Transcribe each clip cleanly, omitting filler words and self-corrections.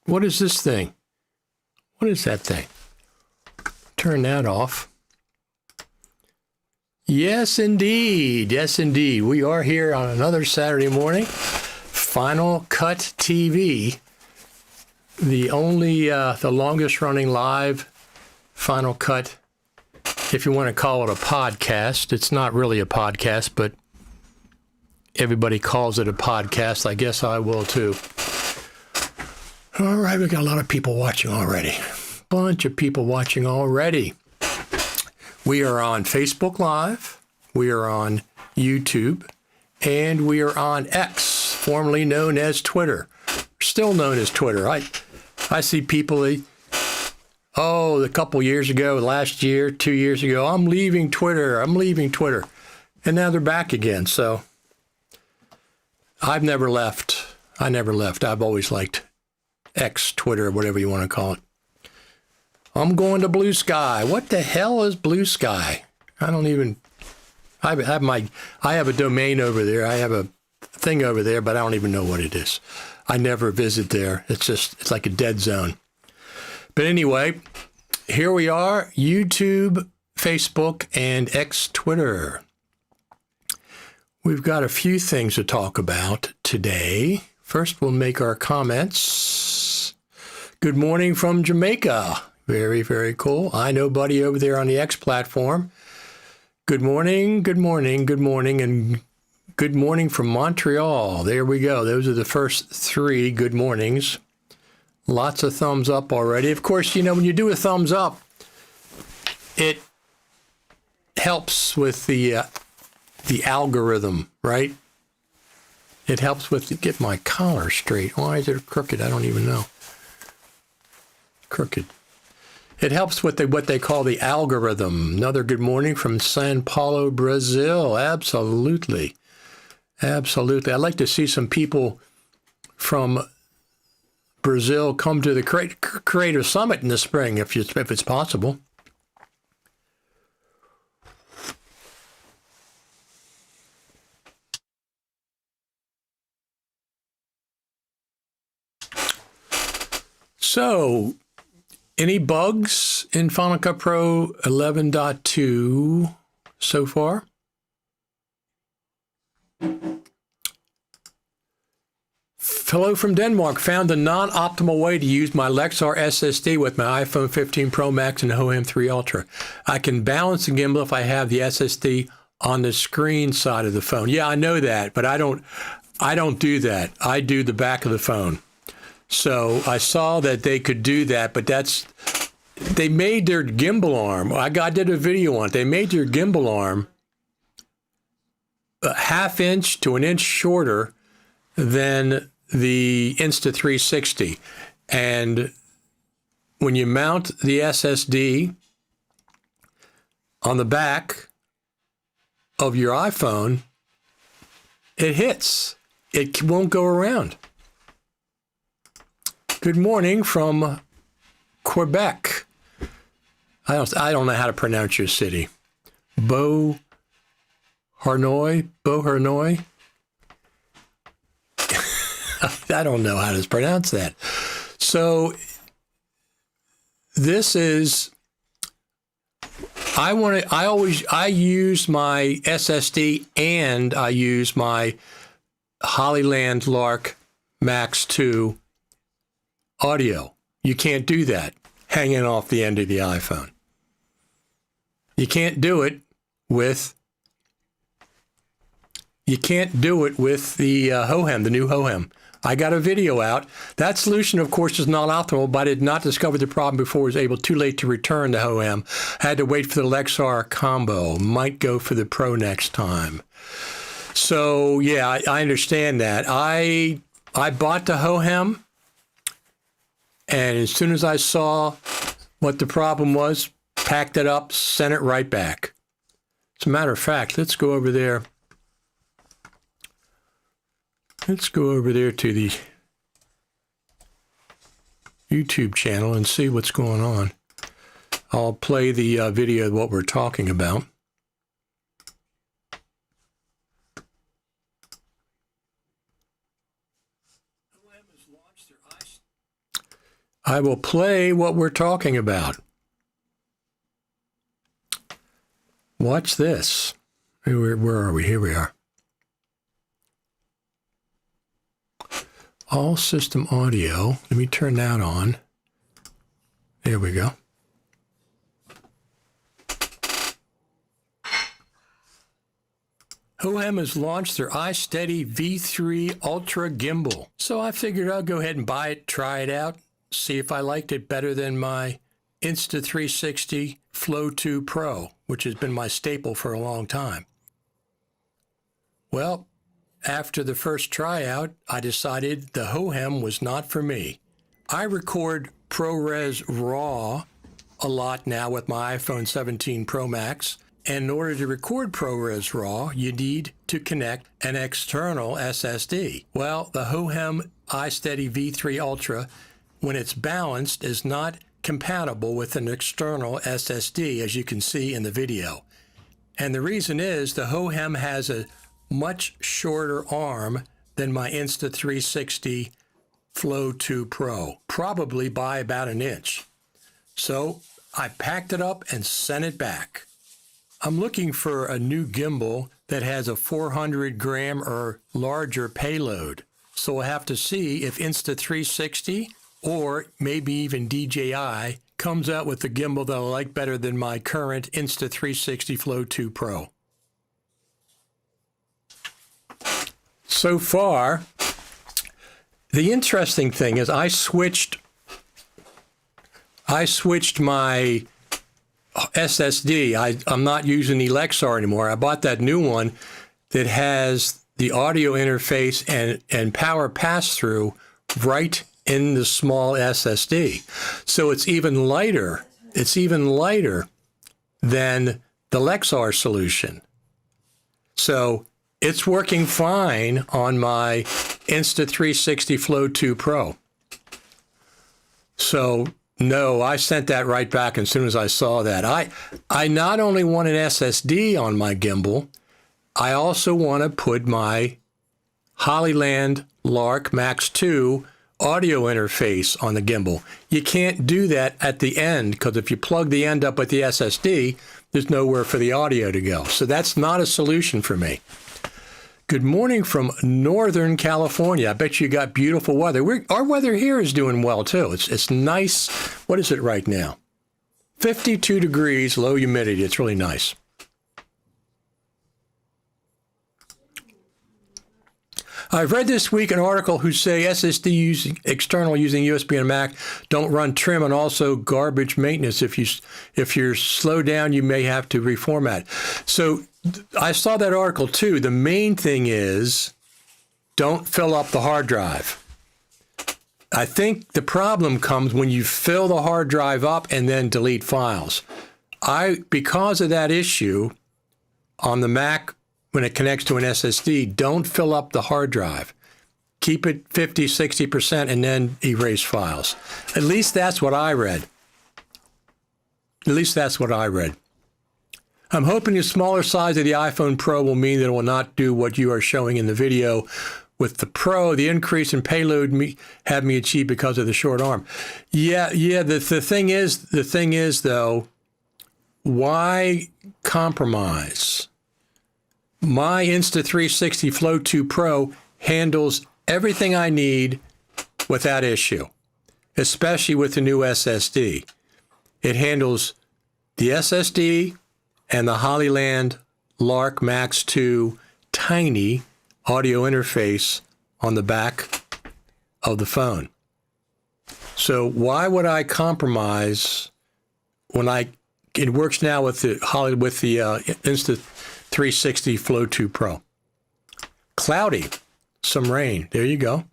What is this thing? What is that thing? Turn that off. Yes, indeed. Yes, indeed. We are here on another Saturday morning. Final Cut TV, the longest running live Final Cut, if you want to call it a podcast. It's not really a podcast, but everybody calls it a podcast. I guess I will too. All right, we got a lot of people watching already. Bunch of people watching already. We are on Facebook Live, we are on YouTube, and we are on X, formerly known as Twitter. Still known as Twitter. I see people, a couple years ago, last year, 2 years ago, I'm leaving Twitter. And now they're back again. So I've never left. I've always liked X, Twitter, whatever you want to call it. I'm going to Blue Sky. What the hell is Blue Sky? I have a domain over there. I have a thing over there, but I don't even know what it is. I never visit there. It's like a dead zone. But anyway, here we are, YouTube, Facebook, and X Twitter. We've got a few things to talk about today. First, we'll make our comments. Good morning from Jamaica. Very, very cool. I know Buddy over there on the X platform. Good morning, good morning, good morning, and good morning from Montreal. There we go. Those are the first three good mornings. Lots of thumbs up already. Of course, when you do a thumbs up, it helps with the algorithm, right? It helps with get my collar straight. Why is it crooked? I don't even know. Crooked. It helps with what they call the algorithm. Another good morning from São Paulo, Brazil. Absolutely. Absolutely. I'd like to see some people from Brazil come to the Creative Summit in the spring, if it's possible. So, any bugs in Final Cut Pro 11.2 so far? Hello from Denmark. Found the non-optimal way to use my Lexar SSD with my iPhone 15 Pro Max and HOHEM 3 Ultra. I can balance the gimbal if I have the SSD on the screen side of the phone. Yeah, I know that, but I don't do that. I do the back of the phone. So I saw that they could do that, but they made their gimbal arm. I did a video on it. They made their gimbal arm a ½ inch to an inch shorter than the Insta360. And when you mount the SSD on the back of your iPhone, it hits. It won't go around. Good morning from Quebec. I don't know how to pronounce your city. Beauharnois. I don't know how to pronounce that. So this is, I use my SSD and I use my Hollyland Lark Max 2 audio. You can't do that hanging off the end of the iPhone. You can't do it with the HOHEM, the new HOHEM. I got a video out. That solution, of course, is not optimal, but I did not discover the problem before it was too late to return the HOHEM. Had to wait for the Lexar combo. Might go for the Pro next time. So, yeah, I understand that. I bought the HOHEM, and as soon as I saw what the problem was, packed it up, sent it right back. As a matter of fact, let's go over there. Let's go over there to the YouTube channel and see what's going on. I'll play the video of what we're talking about. I will play what we're talking about. Watch this. Where are we? Here we are. All system audio. Let me turn that on. There we go. HOHEM has launched their iSteady V3 Ultra Gimbal. So I figured I'll go ahead and buy it, try it out, see if I liked it better than my Insta360 Flow 2 Pro, which has been my staple for a long time. Well, after the first tryout, I decided the HOHEM was not for me. I record ProRes RAW a lot now with my iPhone 17 Pro Max. And in order to record ProRes RAW, you need to connect an external SSD. Well, the HOHEM iSteady V3 Ultra, when it's balanced, is not compatible with an external SSD, as you can see in the video. And the reason is the HOHEM has a much shorter arm than my Insta360 Flow 2 Pro, probably by about an inch. So I packed it up and sent it back. I'm looking for a new gimbal that has a 400 gram or larger payload. So we'll have to see if Insta360 or maybe even DJI comes out with a gimbal that I like better than my current Insta360 Flow 2 Pro. So far, the interesting thing is I switched my SSD. I'm not using the Lexar anymore. I bought that new one that has the audio interface and power pass-through right in the small SSD. So it's even lighter. It's even lighter than the Lexar solution. So it's working fine on my Insta360 Flow 2 Pro. So no, I sent that right back as soon as I saw that. I not only want an SSD on my gimbal, I also want to put my Hollyland Lark Max 2 audio interface on the gimbal. You can't do that at the end because if you plug the end up with the SSD, there's nowhere for the audio to go. So that's not a solution for me. Good morning from Northern California. I bet you got beautiful weather. Our weather here is doing well, too. It's nice. What is it right now? 52 degrees, low humidity. It's really nice. I've read this week an article who say SSD external using USB and Mac don't run trim and also garbage maintenance. If you're slowed down, you may have to reformat. So I saw that article too. The main thing is don't fill up the hard drive. I think the problem comes when you fill the hard drive up and then delete files. Because of that issue on the Mac, when it connects to an SSD, don't fill up the hard drive. Keep it 50, 60% and then erase files. At least that's what I read. At least that's what I read. I'm hoping the smaller size of the iPhone Pro will mean that it will not do what you are showing in the video. With the Pro, the increase in payload had me achieve because of the short arm. Yeah. The thing is though, why compromise? My Insta360 Flow 2 Pro handles everything I need without issue, especially with the new SSD. It handles the SSD and the Hollyland Lark Max 2 tiny audio interface on the back of the phone. So why would I compromise when it works now with the Insta360 Flow 2 Pro? Cloudy, some rain. There you go.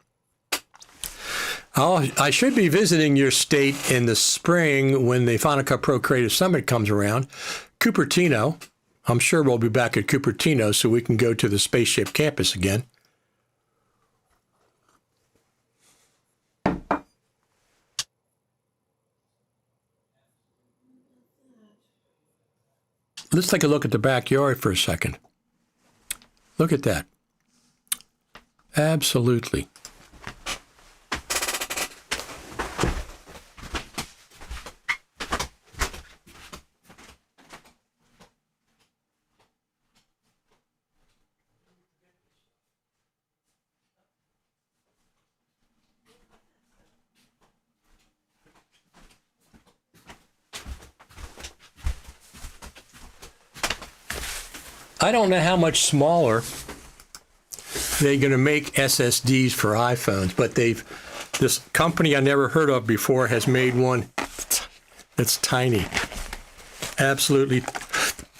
I should be visiting your state in the spring when the Final Cut Pro Creative Summit comes around. Cupertino. I'm sure we'll be back at Cupertino so we can go to the Spaceship Campus again. Let's take a look at the backyard for a second. Look at that. Absolutely. I don't know how much smaller they're going to make SSDs for iPhones, but this company I never heard of before has made one that's tiny, absolutely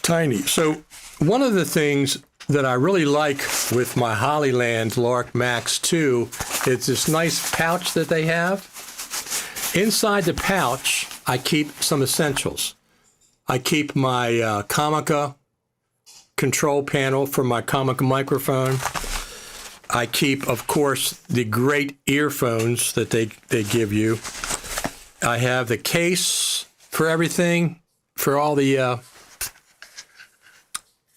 tiny. So one of the things that I really like with my Hollyland Lark Max 2 is this nice pouch that they have. Inside the pouch, I keep some essentials. I keep my Comica control panel for my Comica microphone. I keep, of course, the great earphones that they give you. I have the case for everything, for all the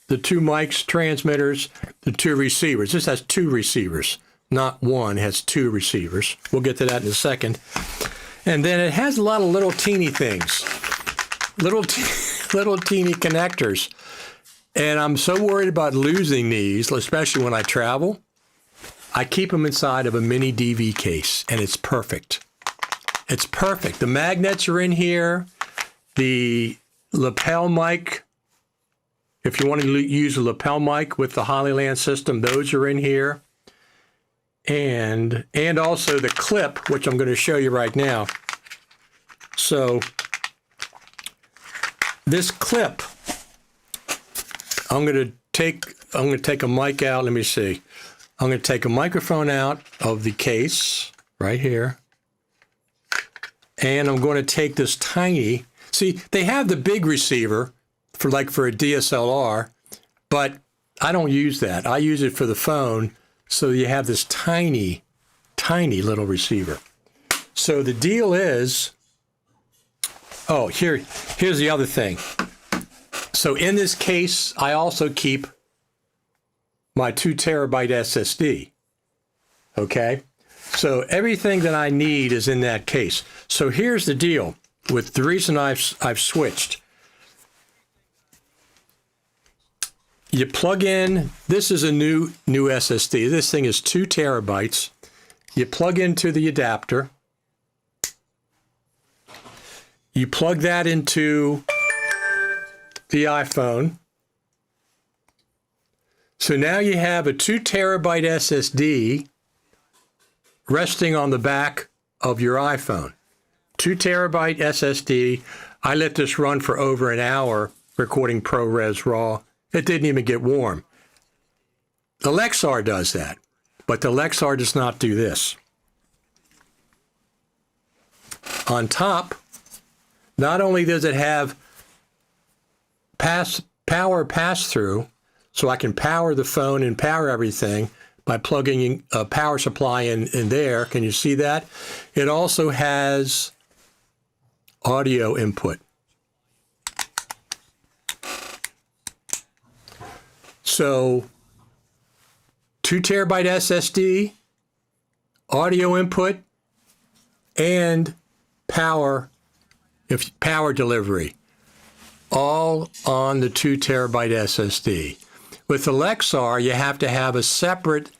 2 mics, transmitters, the 2 receivers. This has 2 receivers, not one, it has 2 receivers. We'll get to that in a second. And then it has a lot of little teeny things, little teeny connectors. And I'm so worried about losing these, especially when I travel. I keep them inside of a mini DV case, and it's perfect. It's perfect. The magnets are in here. The lapel mic, if you want to use a lapel mic with the Hollyland system, those are in here. And also the clip, which I'm going to show you right now. So this clip, I'm going to take a mic out. Let me see. I'm going to take a microphone out of the case right here. And I'm going to take this tiny, see, they have the big receiver for a DSLR, but I don't use that. I use it for the phone. So you have this tiny, tiny little receiver. So the deal is, oh, here's the other thing. So in this case, I also keep my 2 terabyte SSD. Okay? So everything that I need is in that case. So here's the deal with the reason I've switched. You plug in, this is a new SSD. This thing is 2 terabytes. You plug into the adapter. You plug that into the iPhone. So now you have a 2 terabyte SSD resting on the back of your iPhone. 2 terabyte SSD. I let this run for over an hour recording ProRes RAW. It didn't even get warm. The Lexar does that, but the Lexar does not do this. On top, not only does it have power pass-through, so I can power the phone and power everything by plugging a power supply in there. Can you see that? It also has audio input. So 2 terabyte SSD, audio input, and power delivery, all on the 2 terabyte SSD. With the Lexar, you have to have a separate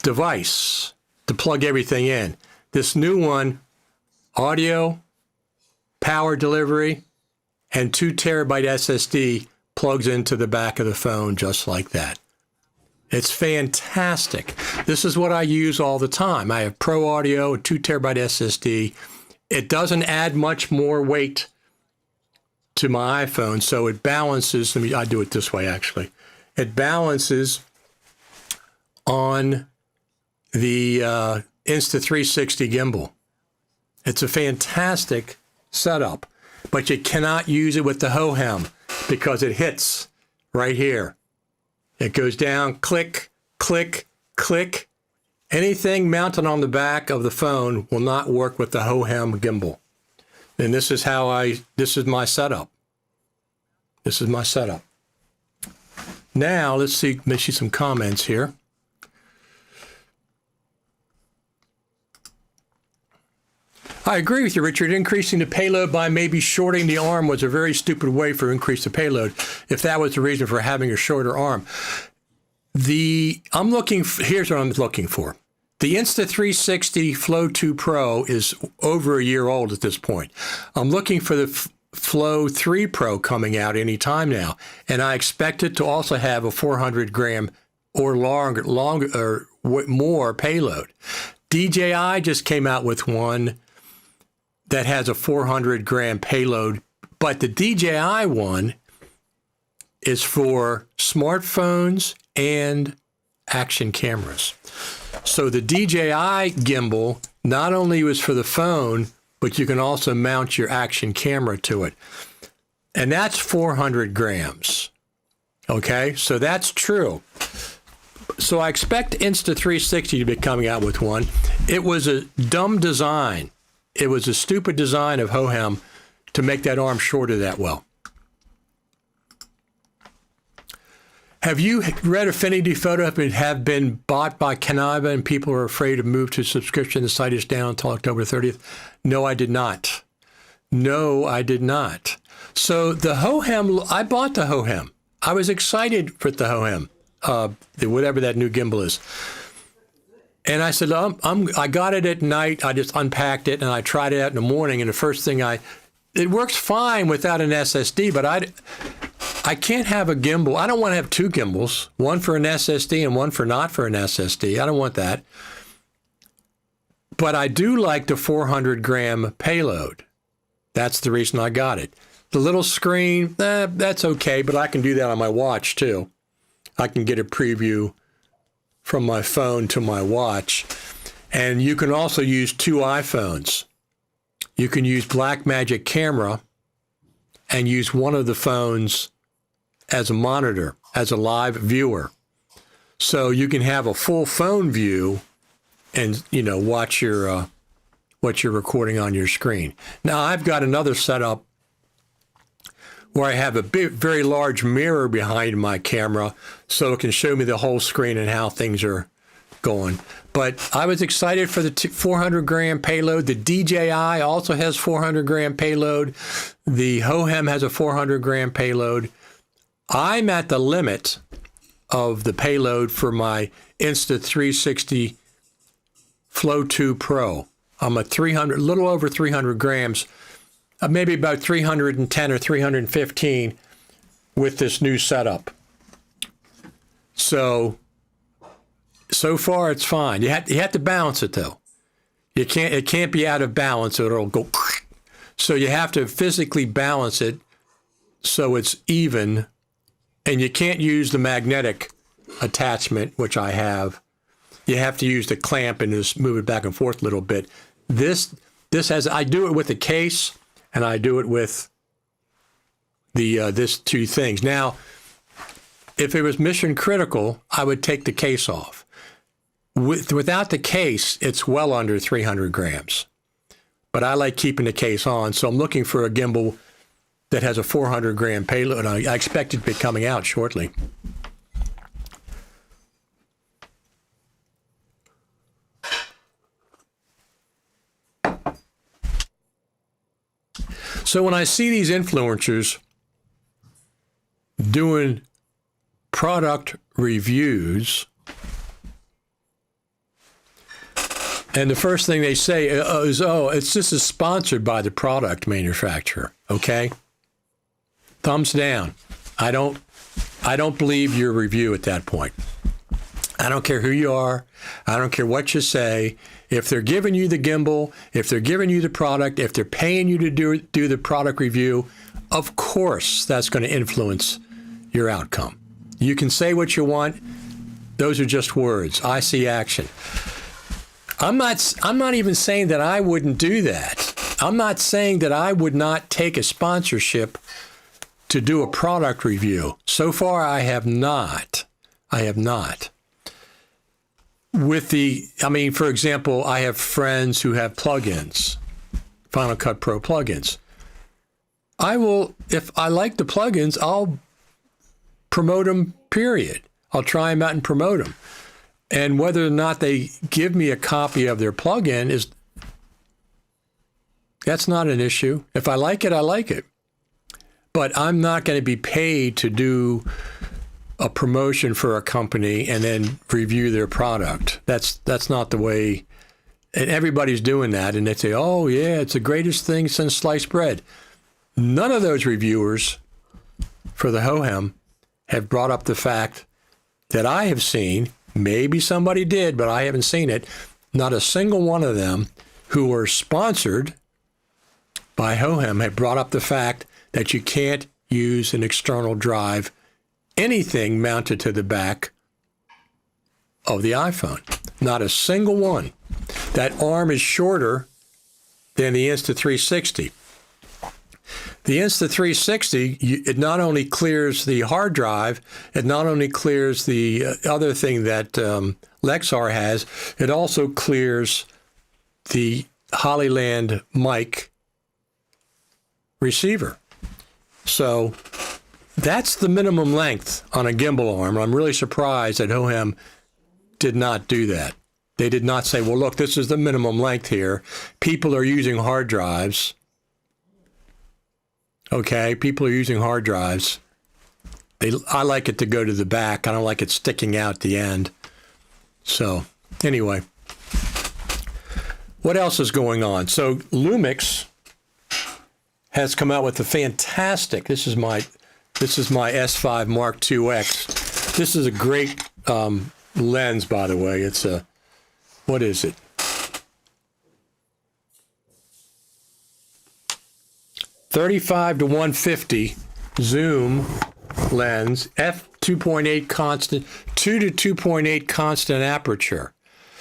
device to plug everything in. This new one, audio, power delivery, and 2 terabyte SSD plugs into the back of the phone just like that. It's fantastic. This is what I use all the time. I have Pro Audio, a 2 terabyte SSD. It doesn't add much more weight to my iPhone, so it balances. I do it this way, actually. It balances on the Insta360 gimbal. It's a fantastic setup, but you cannot use it with the HOHEM because it hits right here. It goes down, click, click, click. Anything mounted on the back of the phone will not work with the HOHEM gimbal. And this is my setup. This is my setup. Now, let's see some comments here. I agree with you, Richard. Increasing the payload by maybe shorting the arm was a very stupid way for increase the payload, if that was the reason for having a shorter arm. Here's what I'm looking for. The Insta360 Flow 2 Pro is over a year old at this point. I'm looking for the Flow 3 Pro coming out anytime now, and I expect it to also have a 400 gram or longer or more payload. DJI just came out with one that has a 400 gram payload, but the DJI one is for smartphones and action cameras. So the DJI gimbal not only was for the phone, but you can also mount your action camera to it. And that's 400 grams. Okay, so that's true. So I expect Insta360 to be coming out with one. It was a dumb design. It was a stupid design of HOHEM to make that arm shorter that well. Have you read Affinity Photo have been bought by Canava and people are afraid to move to subscription? The site is down until October 30th. No, I did not. No, I did not. So the HOHEM, I bought the HOHEM. I was excited for the HOHEM, whatever that new gimbal is. And I said, I got it at night. I just unpacked it and I tried it out in the morning. And the first thing it works fine without an SSD, but I can't have a gimbal. I don't want to have two gimbals, one for an SSD and one for not for an SSD. I don't want that. But I do like the 400 gram payload. That's the reason I got it. The little screen, that's okay, but I can do that on my watch too. I can get a preview from my phone to my watch. And you can also use two iPhones. You can use Blackmagic Camera and use one of the phones as a monitor, as a live viewer. So you can have a full phone view and, watch your what you're recording on your screen. Now, I've got another setup where I have a very large mirror behind my camera so it can show me the whole screen and how things are going. But I was excited for the 400 gram payload. The DJI also has 400 gram payload. The HOHEM has a 400 gram payload. I'm at the limit of the payload for my Insta360 Flow 2 Pro. I'm at a little over 300 grams, maybe about 310 or 315 with this new setup. So far it's fine. You have to balance it though. It can't be out of balance or it'll go. So you have to physically balance it so it's even. And you can't use the magnetic attachment, which I have. You have to use the clamp and just move it back and forth a little bit. I do it with the case and I do it with this two things. Now, if it was mission critical, I would take the case off. Without the case, it's well under 300 grams. But I like keeping the case on, so I'm looking for a gimbal that has a 400 gram payload. I expect it to be coming out shortly. So when I see these influencers doing product reviews, and the first thing they say is, this is sponsored by the product manufacturer, okay? Thumbs down. I don't believe your review at that point. I don't care who you are. I don't care what you say. If they're giving you the gimbal, if they're giving you the product, if they're paying you to do the product review, of course that's going to influence your outcome. You can say what you want. Those are just words. I see action. I'm not even saying that I wouldn't do that. I'm not saying that I would not take a sponsorship to do a product review. So far, I have not. For example, I have friends who have plugins, Final Cut Pro plugins. If I like the plugins, I'll promote them, period. I'll try them out and promote them. And whether or not they give me a copy of their plugin that's not an issue. If I like it, I like it. But I'm not going to be paid to do a promotion for a company and then review their product. That's not the way. And everybody's doing that. And they say, oh, yeah, it's the greatest thing since sliced bread. None of those reviewers for the HOHEM have brought up the fact that I have seen, maybe somebody did, but I haven't seen it, not a single one of them who were sponsored by HOHEM have brought up the fact that you can't use an external drive, anything mounted to the back of the iPhone. Not a single one. That arm is shorter than the Insta360. The Insta360, it not only clears the hard drive, it not only clears the other thing that Lexar has, it also clears the Hollyland mic receiver. So that's the minimum length on a gimbal arm. I'm really surprised that HOHEM did not do that. They did not say, well, look, this is the minimum length here. People are using hard drives. Okay, people are using hard drives. I like it to go to the back. I don't like it sticking out the end. So anyway, what else is going on? So Lumix has come out with a fantastic, this is my S5 Mark IIX. This is a great lens, by the way. It's a, what is it? 35 to 150 zoom lens, f2.8 constant, 2 to 2.8 constant aperture.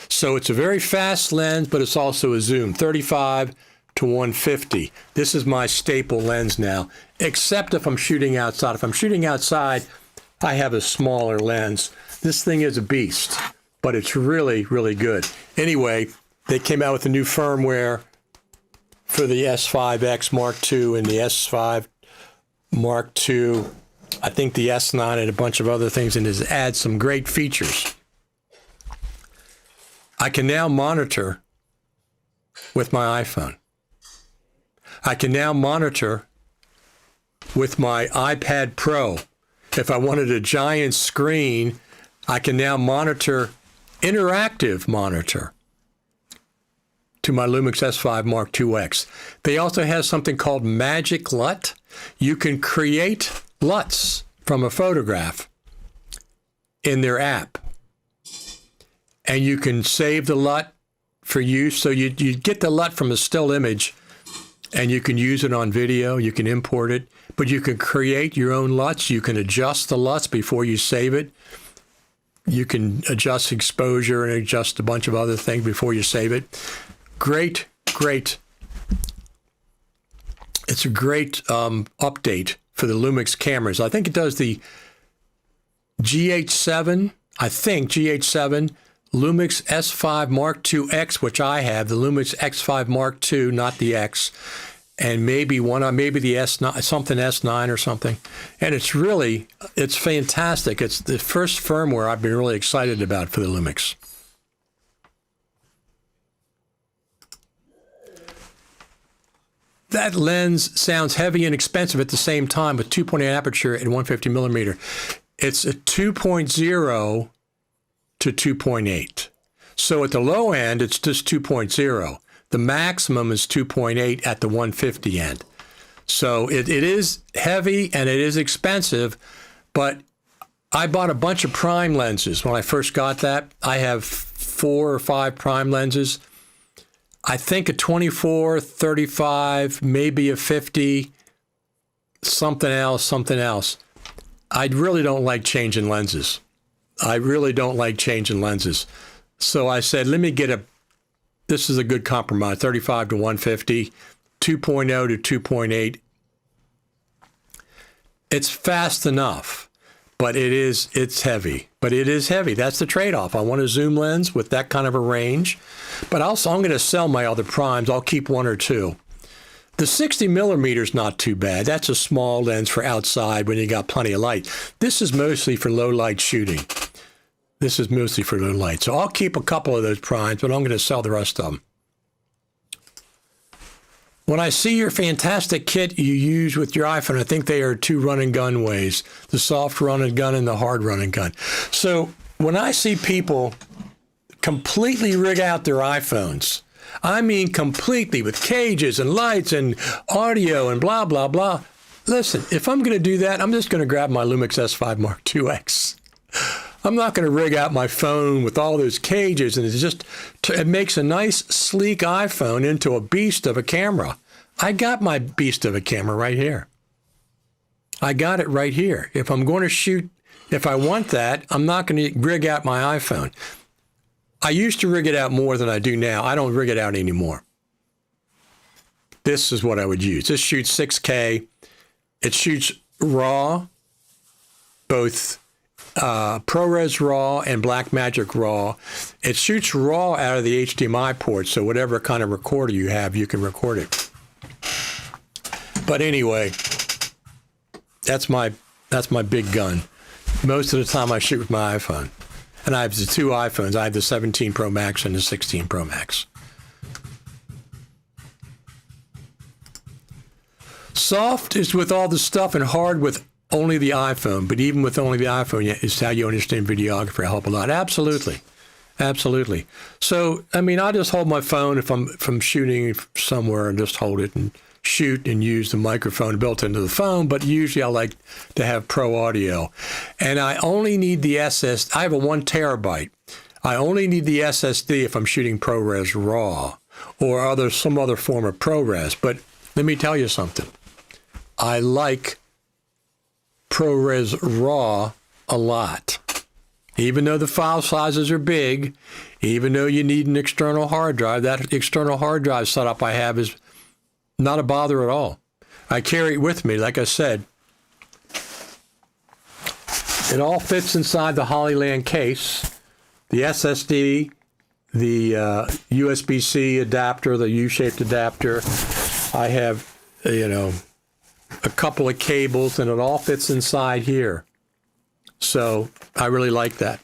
So it's a very fast lens, but it's also a zoom, 35 to 150. This is my staple lens now, except if I'm shooting outside. If I'm shooting outside, I have a smaller lens. This thing is a beast, but it's really, really good. Anyway, they came out with a new firmware for the S5X Mark II and the S5 Mark II, I think the S9 and a bunch of other things, and it adds some great features. I can now monitor with my iPhone. I can now monitor with my iPad Pro. If I wanted a giant screen, I can now monitor, interactive monitor, to my Lumix S5 Mark IIX. They also have something called Magic LUT. You can create LUTs from a photograph in their app. And you can save the LUT for use. So you get the LUT from a still image and you can use it on video. You can import it, but you can create your own LUTs. You can adjust the LUTs before you save it. You can adjust exposure and adjust a bunch of other things before you save it. Great. It's a great update for the Lumix cameras. I think it does the GH7, Lumix S5 Mark IIX, which I have, the Lumix X5 Mark II, not the X, and maybe the S9, something S9 or something. And it's fantastic. It's the first firmware I've been really excited about for the Lumix. That lens sounds heavy and expensive at the same time with 2.8 aperture and 150 millimeter. It's a 2.0 to 2.8. So at the low end, it's just 2.0. The maximum is 2.8 at the 150 end. So it is heavy and it is expensive, but I bought a bunch of prime lenses when I first got that. I have 4 or 5 prime lenses. I think a 24, 35, maybe a 50, something else. I really don't like changing lenses. So I said, let me get this is a good compromise, 35 to 150, 2.0 to 2.8. It's fast enough, but it's heavy. But it is heavy. That's the trade-off. I want a zoom lens with that kind of a range. But also, I'm going to sell my other primes. I'll keep 1 or 2. The 60 millimeter is not too bad. That's a small lens for outside when you got plenty of light. This is mostly for low light shooting. So I'll keep a couple of those primes, but I'm going to sell the rest of them. When I see your fantastic kit you use with your iPhone, I think they are 2 run and gun ways, the soft run and gun and the hard run and gun. So when I see people completely rig out their iPhones, I mean completely, with cages and lights and audio and blah, blah, blah. Listen, if I'm going to do that, I'm just going to grab my Lumix S5 Mark IIX. I'm not going to rig out my phone with all those cages, and it makes a nice, sleek iPhone into a beast of a camera. I got my beast of a camera right here. I got it right here. If I'm going to shoot, if I want that, I'm not going to rig out my iPhone. I used to rig it out more than I do now. I don't rig it out anymore. This is what I would use. This shoots 6K. It shoots RAW, both ProRes RAW and Blackmagic RAW. It shoots RAW out of the HDMI port, so whatever kind of recorder you have, you can record it. But anyway, that's my big gun. Most of the time I shoot with my iPhone. And I have the two iPhones. I have the 17 Pro Max and the 16 Pro Max. Soft is with all the stuff and hard with only the iPhone. But even with only the iPhone, is how you understand videography. I help a lot. Absolutely. Absolutely. So, I mean, I just hold my phone if I'm shooting somewhere and just hold it and shoot and use the microphone built into the phone, but usually I like to have pro audio. And I only need the SSD. I have a 1 terabyte. I only need the SSD if I'm shooting ProRes RAW or some other form of ProRes. But let me tell you something. I like ProRes RAW a lot. Even though the file sizes are big, even though you need an external hard drive, that external hard drive setup I have is not a bother at all. I carry it with me, like I said. It all fits inside the Hollyland case. The SSD, the USB-C adapter, the U-shaped adapter. I have, a couple of cables, and it all fits inside here. So I really like that.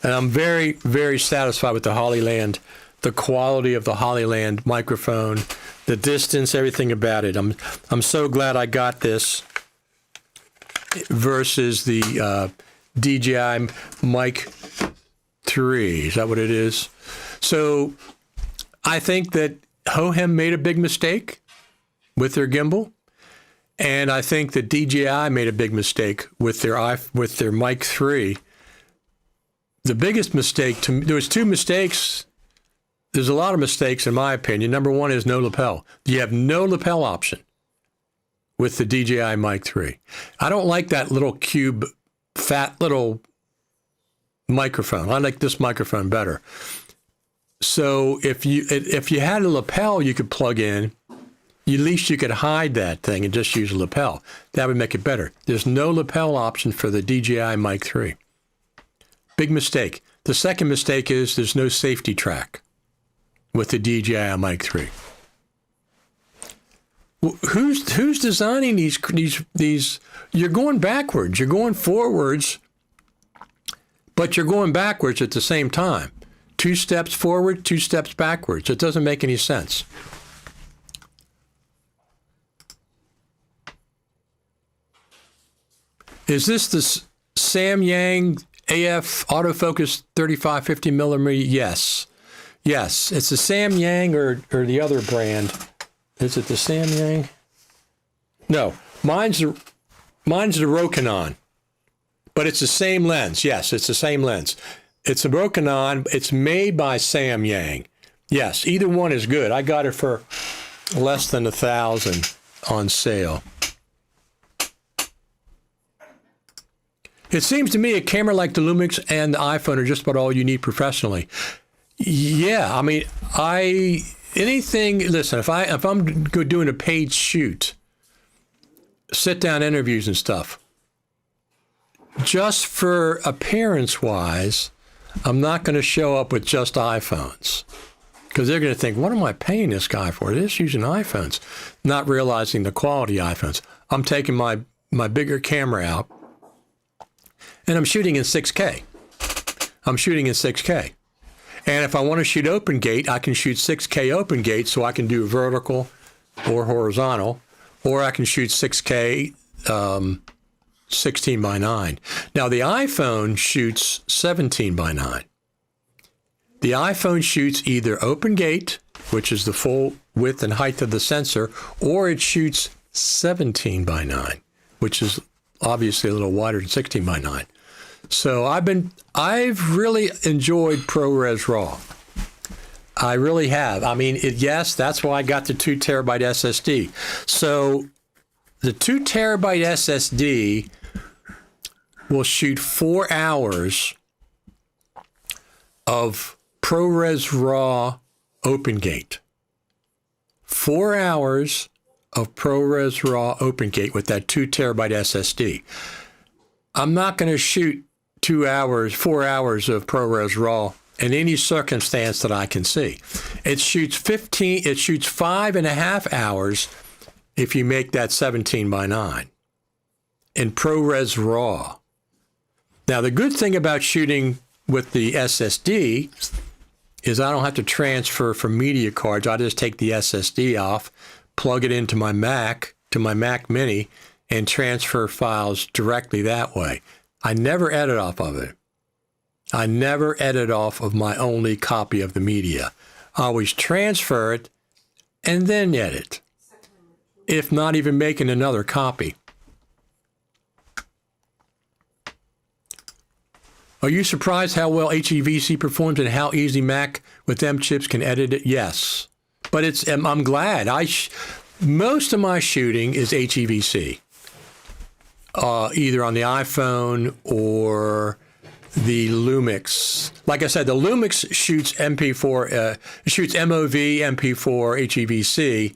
And I'm very, very satisfied with the Hollyland, the quality of the Hollyland microphone, the distance, everything about it. I'm so glad I got this versus the DJI Mic 3. Is that what it is? So I think that HOHEM made a big mistake with their gimbal. And I think that DJI made a big mistake with their Mic 3. The biggest mistake, there was two mistakes. There's a lot of mistakes, in my opinion. Number one is no lapel. You have no lapel option with the DJI Mic 3. I don't like that little cube, fat little microphone. I like this microphone better. So if you had a lapel you could plug in, at least you could hide that thing and just use a lapel. That would make it better. There's no lapel option for the DJI Mic 3. Big mistake. The second mistake is there's no safety track with the DJI Mic 3. Who's designing these? You're going backwards. You're going forwards, but you're going backwards at the same time. 2 steps forward, 2 steps backwards. It doesn't make any sense. Is this the Samyang AF autofocus 35-50 millimeter? Yes. Yes, it's the Samyang or the other brand. Is it the Samyang? No, mine's the Rokinon, but it's the same lens. Yes, it's the same lens. It's a Rokinon. It's made by Samyang. Yes, either one is good. I got it for less than $1,000 on sale. It seems to me a camera like the Lumix and the iPhone are just about all you need professionally. Yeah, I mean, listen, if I'm doing a paid shoot, sit-down interviews and stuff, just for appearance-wise, I'm not going to show up with just iPhones. Because they're going to think, what am I paying this guy for? They're just using iPhones, not realizing the quality iPhones. I'm taking my bigger camera out, and I'm shooting in 6K. And if I want to shoot open gate, I can shoot 6K open gate, so I can do vertical or horizontal, or I can shoot 6K 16:9. Now, the iPhone shoots 17:9. The iPhone shoots either open gate, which is the full width and height of the sensor, or it shoots 17 by 9, which is obviously a little wider than 16 by 9. So I've really enjoyed ProRes RAW. I really have. I mean, yes, that's why I got the 2 terabyte SSD. So the 2 terabyte SSD will shoot 4 hours of ProRes RAW OpenGate. 4 hours of ProRes RAW OpenGate with that 2 terabyte SSD. I'm not going to shoot 4 hours of ProRes RAW in any circumstance that I can see. It shoots 5.5 hours if you make that 17 by 9 in ProRes RAW. Now, the good thing about shooting with the SSD is I don't have to transfer from media cards. I just take the SSD off, plug it into my Mac, to my Mac Mini, and transfer files directly that way. I never edit off of it. I never edit off of my only copy of the media. I always transfer it and then edit, if not even making another copy. Are you surprised how well HEVC performs and how easy Mac with them chips can edit it? Yes, but I'm glad. Most of my shooting is HEVC, either on the iPhone or the Lumix. Like I said, the Lumix shoots MP4, shoots MOV, MP4, HEVC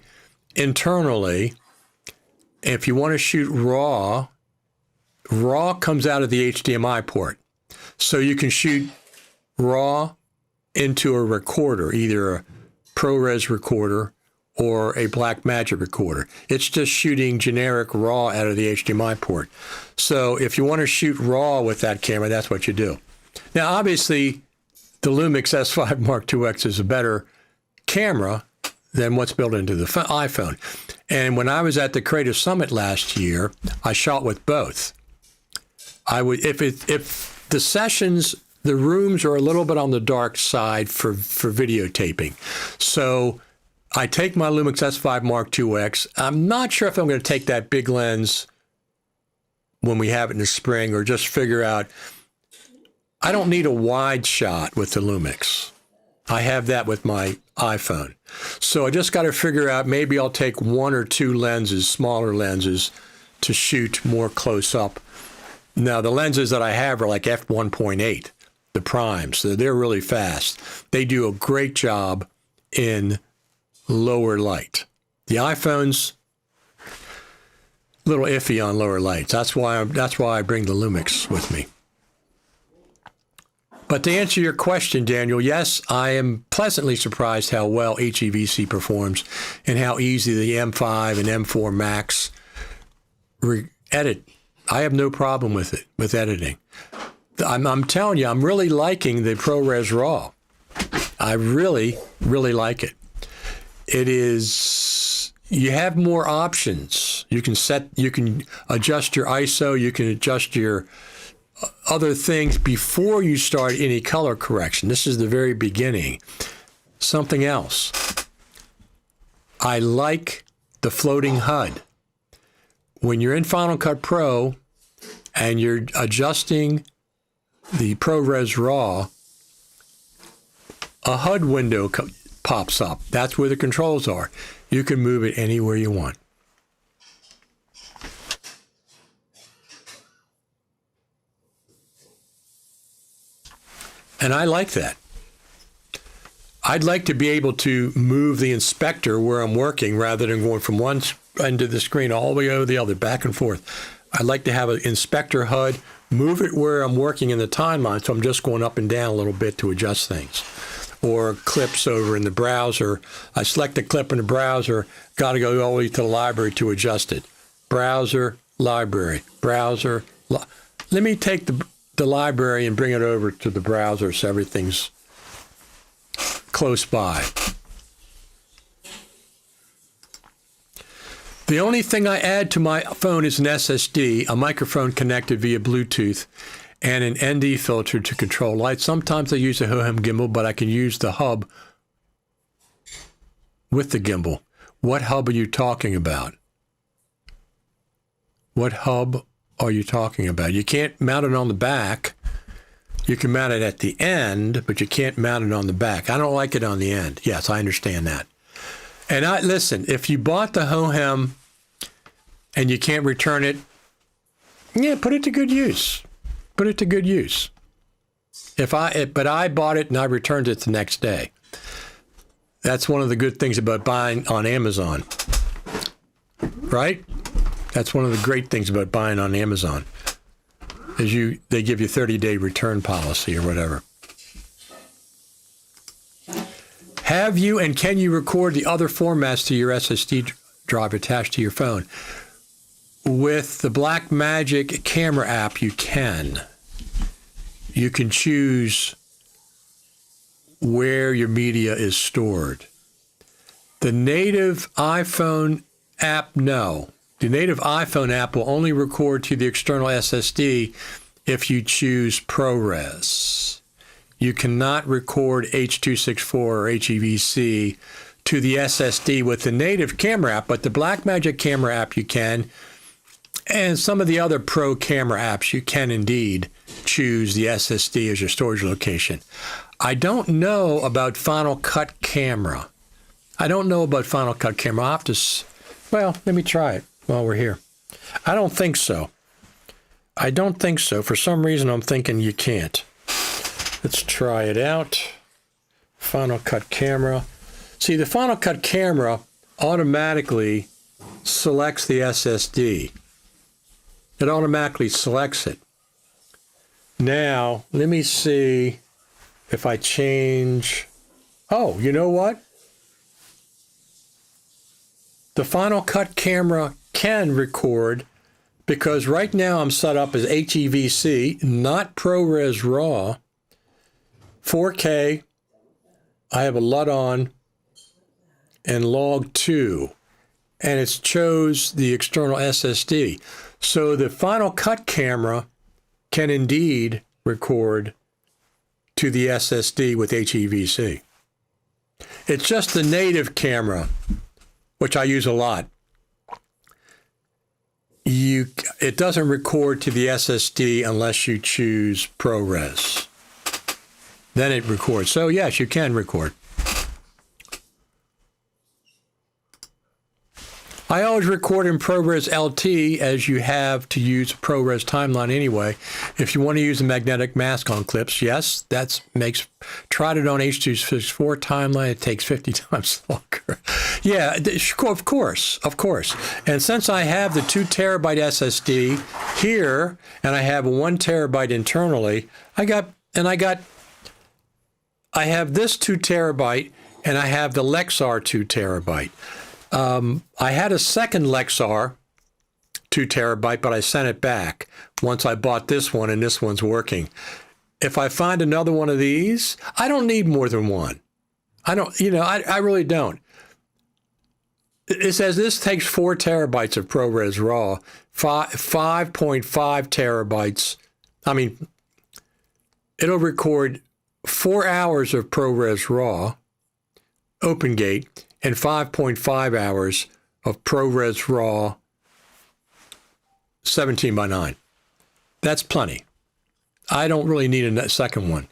internally. If you want to shoot RAW, RAW comes out of the HDMI port. So you can shoot RAW into a recorder, either a ProRes recorder or a Blackmagic recorder. It's just shooting generic RAW out of the HDMI port. So if you want to shoot RAW with that camera, that's what you do. Now, obviously, the Lumix S5 Mark IIX is a better camera than what's built into the iPhone. And when I was at the Creative Summit last year, I shot with both. I would, if the sessions, the rooms are a little bit on the dark side for videotaping. So I take my Lumix S5 Mark IIX. I'm not sure if I'm going to take that big lens when we have it in the spring, or just figure out, I don't need a wide shot with the Lumix. I have that with my iPhone. So I just got to figure out, maybe I'll take 1 or 2 lenses, smaller lenses, to shoot more close up. Now, the lenses that I have are like f1.8, the primes. So they're really fast. They do a great job in lower light. The iPhone's a little iffy on lower lights. That's why I bring the Lumix with me. But to answer your question, Daniel, yes, I am pleasantly surprised how well HEVC performs and how easy the M5 and M4 Max edit. I have no problem with it, with editing. I'm telling you, I'm really liking the ProRes RAW. I really, really like it. It is, you have more options. You can adjust your ISO, you can adjust your other things before you start any color correction. This is the very beginning. Something else. I like the floating HUD. When you're in Final Cut Pro and you're adjusting the ProRes RAW, a HUD window pops up. That's where the controls are. You can move it anywhere you want. And I like that. I'd like to be able to move the inspector where I'm working rather than going from one end of the screen all the way over the other, back and forth. I'd like to have an inspector HUD, move it where I'm working in the timeline, so I'm just going up and down a little bit to adjust things. Or clips over in the browser. I select a clip in the browser, got to go all the way to the library to adjust it. Browser, library, browser. Let me take the library and bring it over to the browser so everything's close by. The only thing I add to my phone is an SSD, a microphone connected via Bluetooth, and an ND filter to control light. Sometimes I use a HOHEM gimbal, but I can use the hub with the gimbal. What hub are you talking about? What hub are you talking about? You can't mount it on the back. You can mount it at the end, but you can't mount it on the back. I don't like it on the end. Yes, I understand that. And listen, if you bought the HOHEM and you can't return it, yeah, put it to good use. Put it to good use. But I bought it and I returned it the next day. That's one of the good things about buying on Amazon, right? That's one of the great things about buying on Amazon, is they give you 30-day return policy or whatever. Have you and can you record the other formats to your SSD drive attached to your phone? With the Blackmagic camera app, you can. You can choose where your media is stored. The native iPhone app, no. The native iPhone app will only record to the external SSD if you choose ProRes. You cannot record H.264 or HEVC to the SSD with the native camera app, but the Blackmagic camera app you can, and some of the other pro camera apps you can indeed choose the SSD as your storage location. I don't know about Final Cut Camera. I'll have to, well, let me try it while we're here. I don't think so. For some reason, I'm thinking you can't. Let's try it out. Final Cut Camera. See, the Final Cut Camera automatically selects the SSD. It automatically selects it. Now, let me see if I change. Oh, you know what? The Final Cut Camera can record, because right now I'm set up as HEVC, not ProRes RAW, 4K. I have a LUT on and log 2, and it's chose the external SSD. So the Final Cut Camera can indeed record to the SSD with HEVC. It's just the native camera, which I use a lot. It doesn't record to the SSD unless you choose ProRes. Then it records. So yes, you can record. I always record in ProRes LT, as you have to use ProRes timeline anyway. If you want to use the magnetic mask on clips, yes, tried it on H.264 timeline. It takes 50 times longer. Yeah, of course. And since I have the 2 terabyte SSD here, and I have a 1 terabyte internally, I have this 2 terabyte, and I have the Lexar 2 terabyte. I had a second Lexar 2 terabyte, but I sent it back once I bought this one, and this one's working. If I find another one of these, I don't need more than one. I really don't. It says this takes 4 terabytes of ProRes RAW, 5.5 terabytes. It'll record 4 hours of ProRes RAW, OpenGate, and 5.5 hours of ProRes RAW 17:9. That's plenty. I don't really need a second one.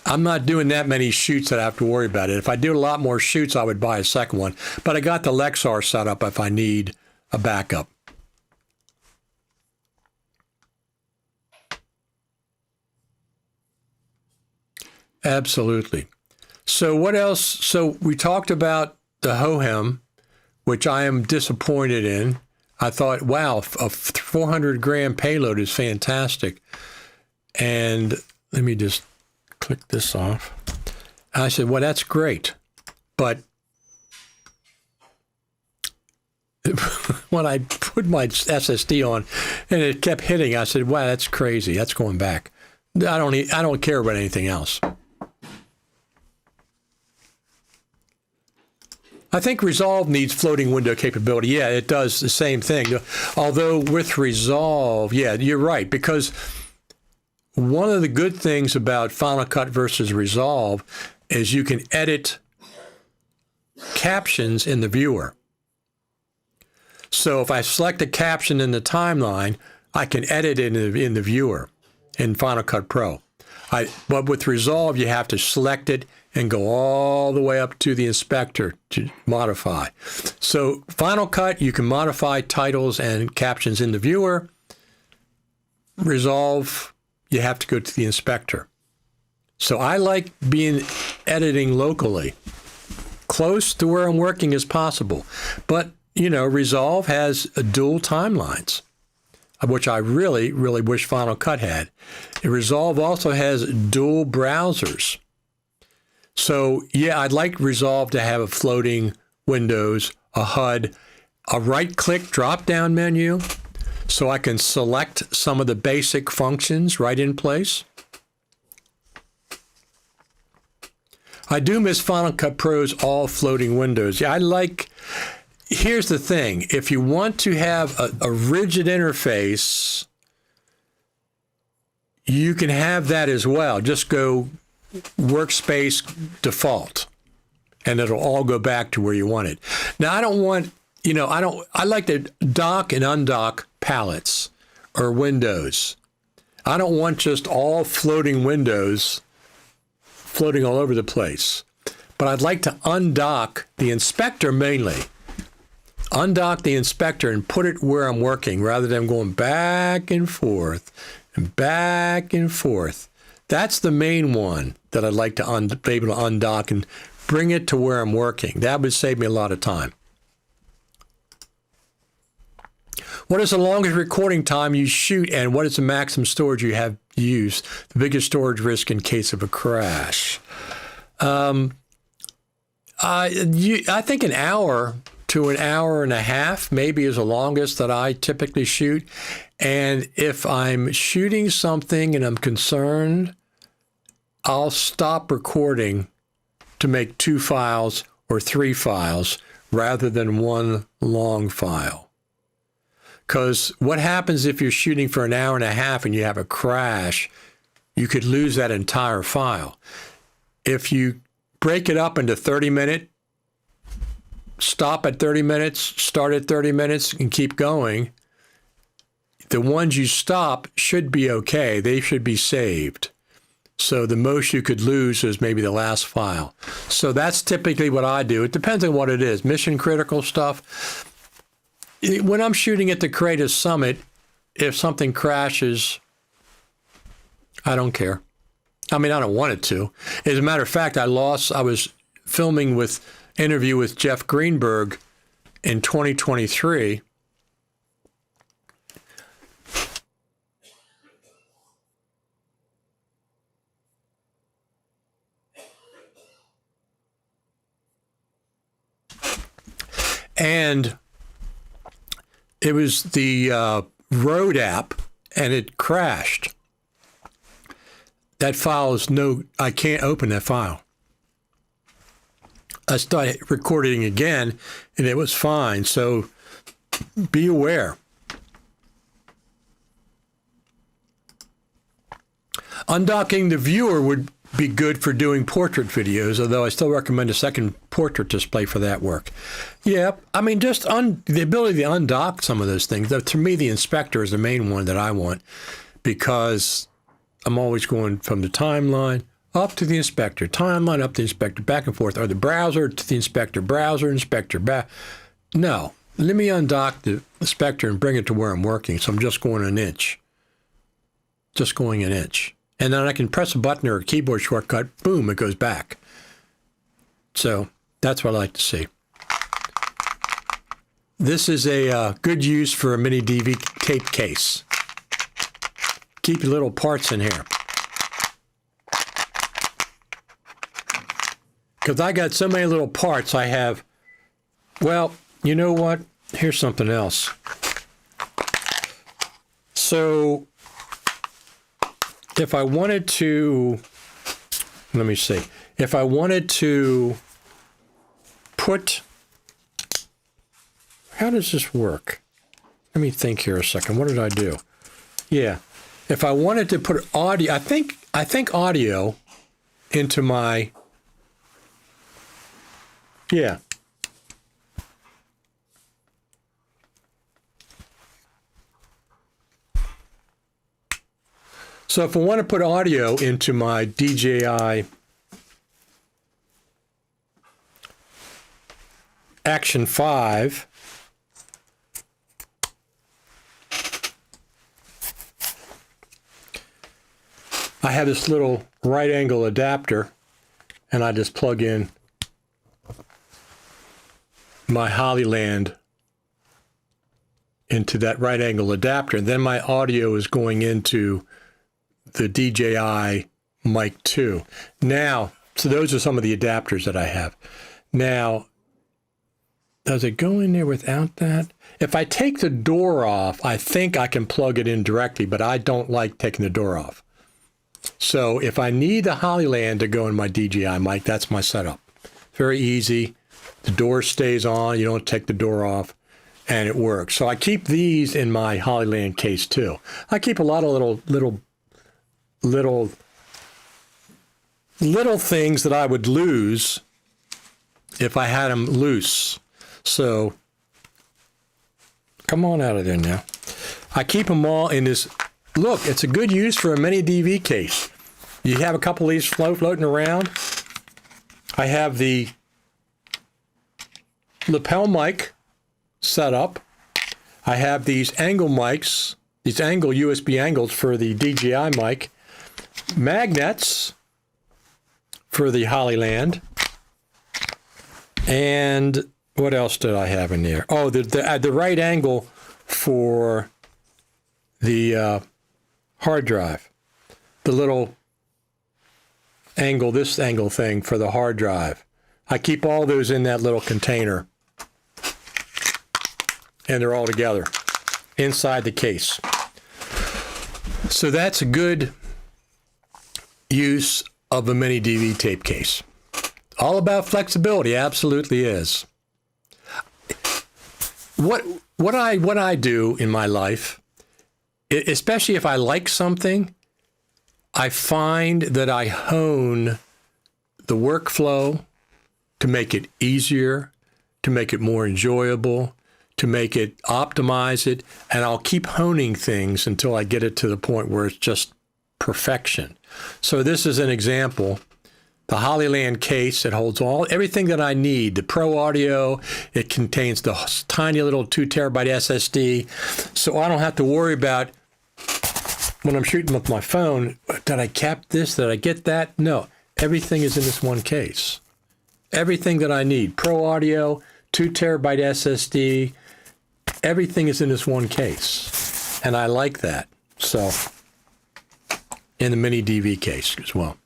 I'm not doing that many shoots that I have to worry about it. If I do a lot more shoots, I would buy a second one. But I got the Lexar set up if I need a backup. Absolutely. So what else? So we talked about the HOHEM, which I am disappointed in. I thought, wow, a 400-gram payload is fantastic. And let me just click this off. I said, well, that's great. But when I put my SSD on and it kept hitting, I said, wow, that's crazy. That's going back. I don't care about anything else. I think Resolve needs floating window capability. Yeah, it does the same thing. Although with Resolve, yeah, you're right, because one of the good things about Final Cut versus Resolve is you can edit captions in the viewer. So if I select a caption in the timeline, I can edit it in the viewer in Final Cut Pro. But with Resolve, you have to select it and go all the way up to the inspector to modify. So Final Cut, you can modify titles and captions in the viewer. Resolve, you have to go to the inspector. So I like editing locally, close to where I'm working as possible. But, you know, Resolve has dual timelines, which I really, really wish Final Cut had. Resolve also has dual browsers. So, yeah, I'd like Resolve to have a floating windows, a HUD, a right-click drop-down menu, so I can select some of the basic functions right in place. I do miss Final Cut Pro's all floating windows. Yeah, here's the thing. If you want to have a rigid interface, you can have that as well. Just go workspace default, and it'll all go back to where you want it. Now, I like to dock and undock palettes or windows. I don't want just all floating windows floating all over the place. But I'd like to undock the inspector mainly. Undock the inspector and put it where I'm working rather than going back and forth and back and forth. That's the main one that I'd like to be able to undock and bring it to where I'm working. That would save me a lot of time. What is the longest recording time you shoot, and what is the maximum storage you have used? The biggest storage risk in case of a crash? I think an hour to an hour and a half maybe is the longest that I typically shoot. And if I'm shooting something and I'm concerned, I'll stop recording to make 2 files or 3 files rather than one long file. Because what happens if you're shooting for an hour and a half and you have a crash, you could lose that entire file. If you break it up into 30-minute, stop at 30 minutes, start at 30 minutes, and keep going, the ones you stop should be okay. They should be saved. So the most you could lose is maybe the last file. So that's typically what I do. It depends on what it is. Mission critical stuff. When I'm shooting at the Creative Summit, if something crashes, I don't care. I mean, I don't want it to. As a matter of fact, I was filming interview with Jeff Greenberg in 2023. And it was the Road app, and it crashed. That file is I can't open that file. I started recording again, and it was fine. So be aware. Undocking the viewer would be good for doing portrait videos, although I still recommend a second portrait display for that work. Yeah, I mean, just the ability to undock some of those things. To me, the inspector is the main one that I want, because I'm always going from the timeline up to the inspector, timeline up to the inspector, back and forth, or the browser to the inspector, browser, inspector, back. No, let me undock the inspector and bring it to where I'm working, so I'm just going an inch. Just going an inch. And then I can press a button or a keyboard shortcut, boom, it goes back. So that's what I like to see. This is a good use for a mini DV tape case. Keep your little parts in here. Because I got so many little parts, I have, well, you know what? Here's something else. So if I wanted to, let me see. If I wanted to put, how does this work? Let me think here a second. What did I do? Yeah. if I wanted to put audio, I think audio into my, yeah. So if I want to put audio into my DJI Action 5, I have this little right angle adapter, and I just plug in my Hollyland into that right angle adapter, and then my audio is going into the DJI Mic 2. Now, so those are some of the adapters that I have. Now, does it go in there without that? If I take the door off, I think I can plug it in directly, but I don't like taking the door off. So if I need the Hollyland to go in my DJI mic, that's my setup. Very easy. The door stays on. You don't take the door off, and it works. So I keep these in my Hollyland case too. I keep a lot of little things that I would lose if I had them loose. So come on out of there now. I keep them all in this. Look, it's a good use for a mini DV case. You have a couple of these floating around. I have the lapel mic set up. I have these angle mics, these angle USB angles for the DJI mic, magnets for the Hollyland, and what else did I have in there? Oh, the right angle for the hard drive, the little angle, this angle thing for the hard drive. I keep all those in that little container, and they're all together inside the case. So that's a good use of a mini DV tape case. All about flexibility, absolutely is. What I do in my life, especially if I like something, I find that I hone the workflow to make it easier, to make it more enjoyable, to make it optimize it, and I'll keep honing things until I get it to the point where it's just perfection. So this is an example. The Hollyland case, it holds everything that I need. The Pro Audio, it contains the tiny little 2 terabyte SSD, so I don't have to worry about when I'm shooting with my phone, did I cap this? Did I get that? No, everything is in this one case. Everything that I need. Pro Audio, 2 terabyte SSD, everything is in this one case. And I like that. So, in the mini DV case as well.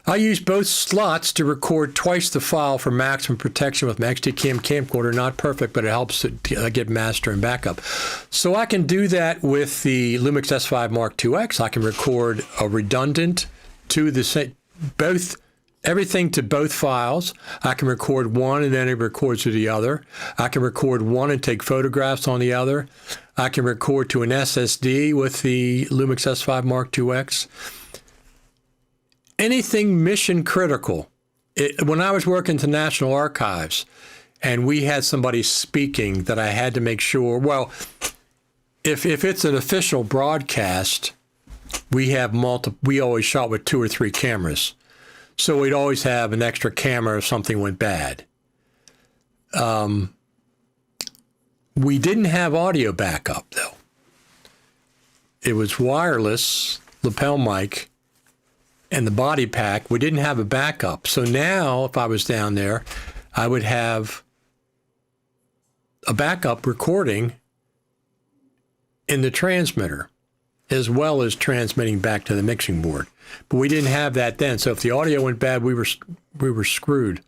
I use both slots to record twice the file for maximum protection with my XT-Cam camcorder. Not perfect, but it helps to get master and backup. So I can do that with the Lumix S5 Mark IIX. I can record a redundant to the everything to both files. I can record one and then it records to the other. I can record one and take photographs on the other. I can record to an SSD with the Lumix S5 Mark IIX. Anything mission critical. When I was working to National Archives and we had somebody speaking that I had to make sure, well, if it's an official broadcast, we always shot with 2 or 3 cameras. So we'd always have an extra camera if something went bad. We didn't have audio backup though. It was wireless, lapel mic, and the body pack. We didn't have a backup. So now if I was down there, I would have a backup recording in the transmitter as well as transmitting back to the mixing board. But we didn't have that then. So if the audio went bad, we were screwed.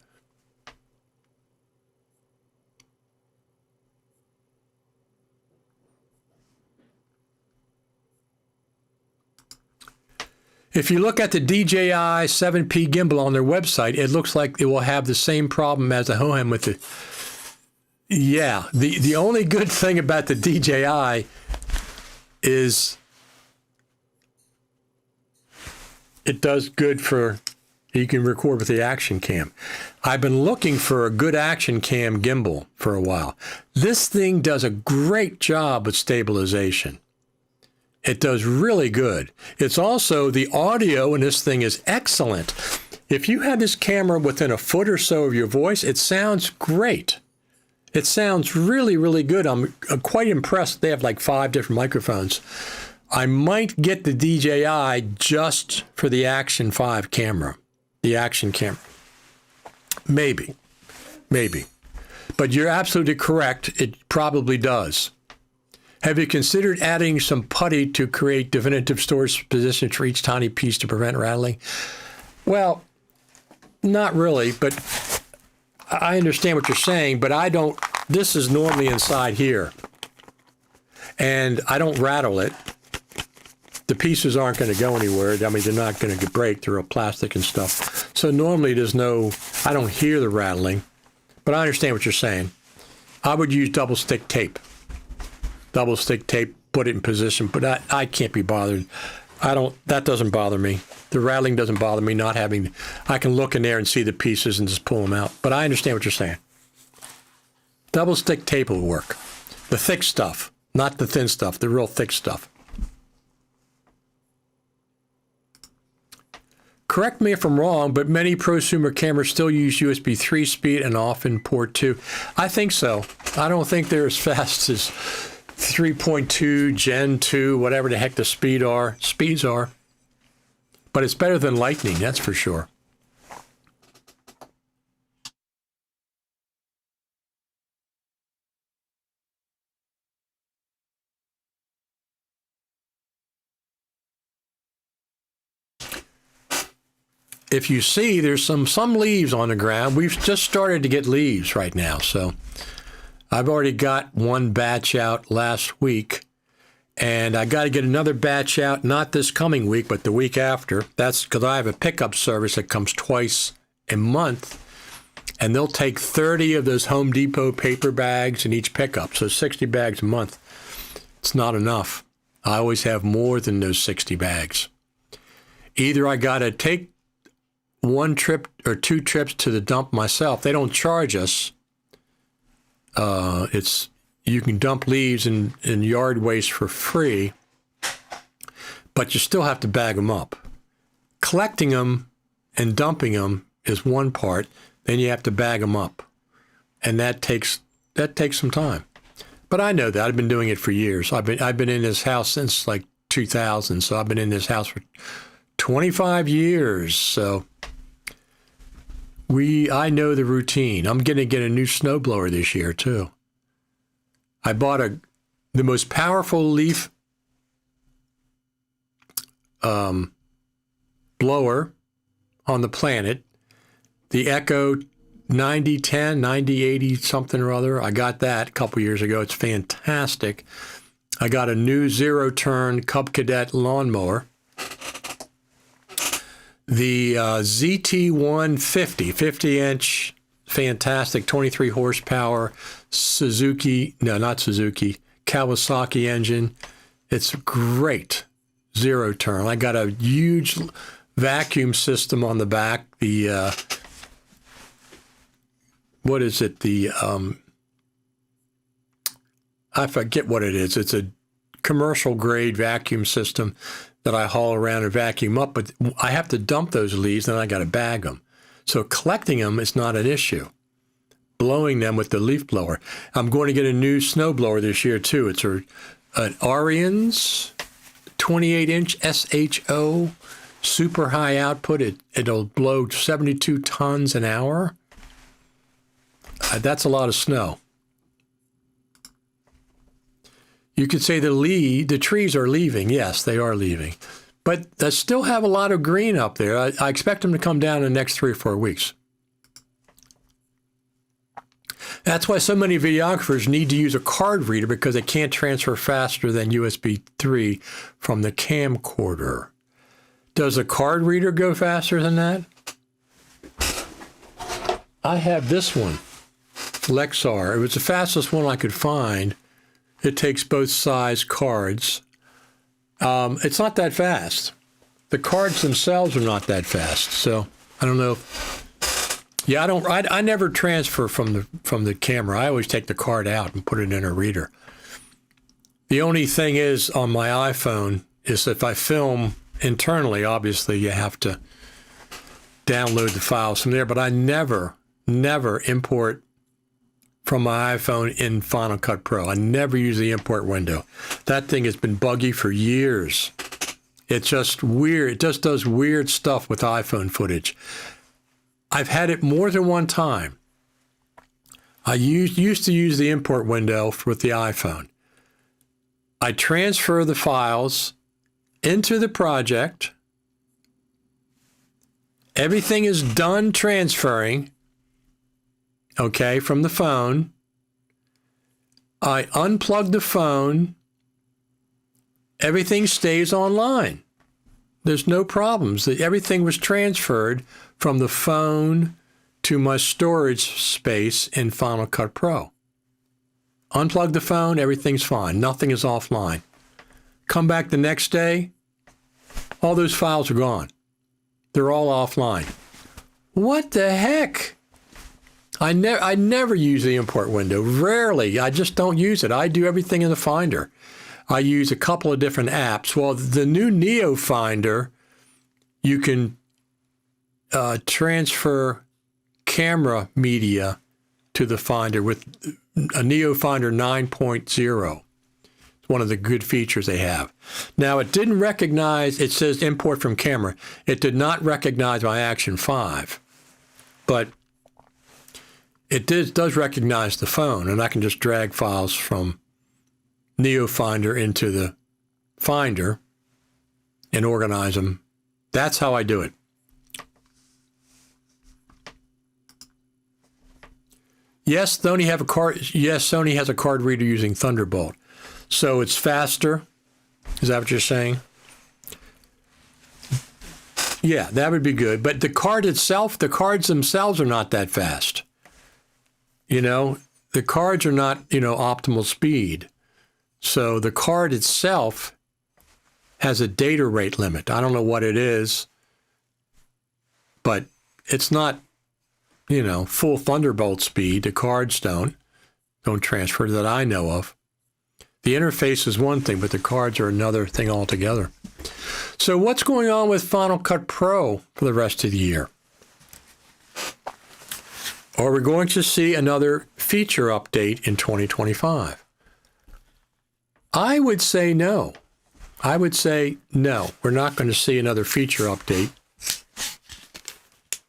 If you look at the DJI 7P gimbal on their website, it looks like it will have the same problem as the HOHEM with Yeah, the only good thing about the DJI is it does good for, you can record with the action cam. I've been looking for a good action cam gimbal for a while. This thing does a great job with stabilization. It does really good. It's also, the audio in this thing is excellent. If you have this camera within a foot or so of your voice, it sounds great. It sounds really, really good. I'm quite impressed. They have like 5 different microphones. I might get the DJI just for the Action 5 camera, the action camera. Maybe. But you're absolutely correct. It probably does. Have you considered adding some putty to create definitive storage positions for each tiny piece to prevent rattling? Well, not really, but I understand what you're saying, but I don't, this is normally inside here, and I don't rattle it. The pieces aren't going to go anywhere. I mean, they're not going to break. They're all plastic and stuff. So normally there's no, I don't hear the rattling, but I understand what you're saying. I would use double stick tape. Double stick tape, put it in position, but I can't be bothered. That doesn't bother me. The rattling doesn't bother me, not having, I can look in there and see the pieces and just pull them out. But I understand what you're saying. Double stick tape will work. The thick stuff, not the thin stuff, the real thick stuff. Correct me if I'm wrong, but many prosumer cameras still use USB 3 speed and often port 2. I think so. I don't think they're as fast as 3.2, Gen 2, whatever the heck the speeds are. But it's better than Lightning, that's for sure. If you see, there's some leaves on the ground. We've just started to get leaves right now, so I've already got one batch out last week, and I got to get another batch out, not this coming week, but the week after. That's because I have a pickup service that comes twice a month, and they'll take 30 of those Home Depot paper bags in each pickup, so 60 bags a month. It's not enough. I always have more than those 60 bags. Either I got to take 1 trip or 2 trips to the dump myself. They don't charge us. You can dump leaves and yard waste for free, but you still have to bag them up. Collecting them and dumping them is one part. Then you have to bag them up, and that takes some time. But I know that. I've been doing it for years. I've been in this house since like 2000, so I've been in this house for 25 years. So I know the routine. I'm going to get a new snowblower this year too. I bought the most powerful leaf blower on the planet, the Echo 9010, 9080 something or other. I got that a couple years ago. It's fantastic. I got a new zero-turn Cub Cadet lawnmower. The ZT150, 50-inch, fantastic, 23 horsepower, Kawasaki engine. It's great, zero-turn. I got a huge vacuum system on the back. The, what is it? The, I forget what it is. It's a commercial-grade vacuum system that I haul around and vacuum up, but I have to dump those leaves, then I got to bag them. So collecting them is not an issue. Blowing them with the leaf blower. I'm going to get a new snow blower this year too. It's an Ariens 28-inch SHO, super high output. It'll blow 72 tons an hour. That's a lot of snow. You could say the trees are leaving. Yes, they are leaving. But they still have a lot of green up there. I expect them to come down in the next 3 or 4 weeks. That's why so many videographers need to use a card reader, because they can't transfer faster than USB 3 from the camcorder. Does a card reader go faster than that? I have this one. Lexar. It was the fastest one I could find. It takes both size cards. It's not that fast. The cards themselves are not that fast. So I don't know. Yeah, I never transfer from the camera. I always take the card out and put it in a reader. The only thing is on my iPhone is if I film internally, obviously you have to download the files from there, but I never import from my iPhone in Final Cut Pro. I never use the import window. That thing has been buggy for years. It's just weird. It just does weird stuff with iPhone footage. I've had it more than one time. I used to use the import window with the iPhone. I transfer the files into the project. Everything is done transferring, okay, from the phone. I unplug the phone. Everything stays online. There's no problems. Everything was transferred from the phone to my storage space in Final Cut Pro. Unplug the phone, everything's fine. Nothing is offline. Come back the next day, all those files are gone. They're all offline. What the heck? I never use the import window. Rarely. I just don't use it. I do everything in the Finder. I use a couple of different apps. Well, the new Neo Finder, you can transfer camera media to the Finder with a Neo Finder 9.0. It's one of the good features they have. Now, it didn't recognize, it says import from camera. It did not recognize my Action 5, but it does recognize the phone, and I can just drag files from Neo Finder into the Finder and organize them. That's how I do it. Yes, Sony has a card reader using Thunderbolt. So it's faster. Is that what you're saying? Yeah, that would be good. But the cards themselves are not that fast. You know, the cards are not, optimal speed. So the card itself has a data rate limit. I don't know what it is, but it's not, full Thunderbolt speed. The cards don't transfer that I know of. The interface is one thing, but the cards are another thing altogether. So what's going on with Final Cut Pro for the rest of the year? Are we going to see another feature update in 2025? I would say no. We're not going to see another feature update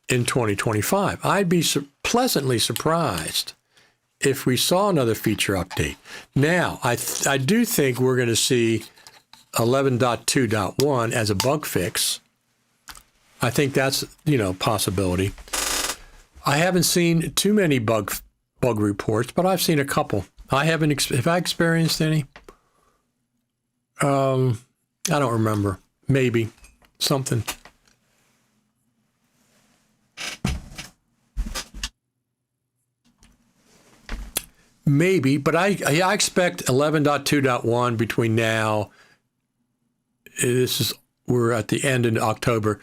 in 2025. I'd be pleasantly surprised if we saw another feature update. Now, I do think we're going to see 11.2.1 as a bug fix. I think that's, possibility. I haven't seen too many bug reports, but I've seen a couple. Have I experienced any? I don't remember. Maybe something. Maybe, but I expect 11.2.1 between now. We're at the end of October,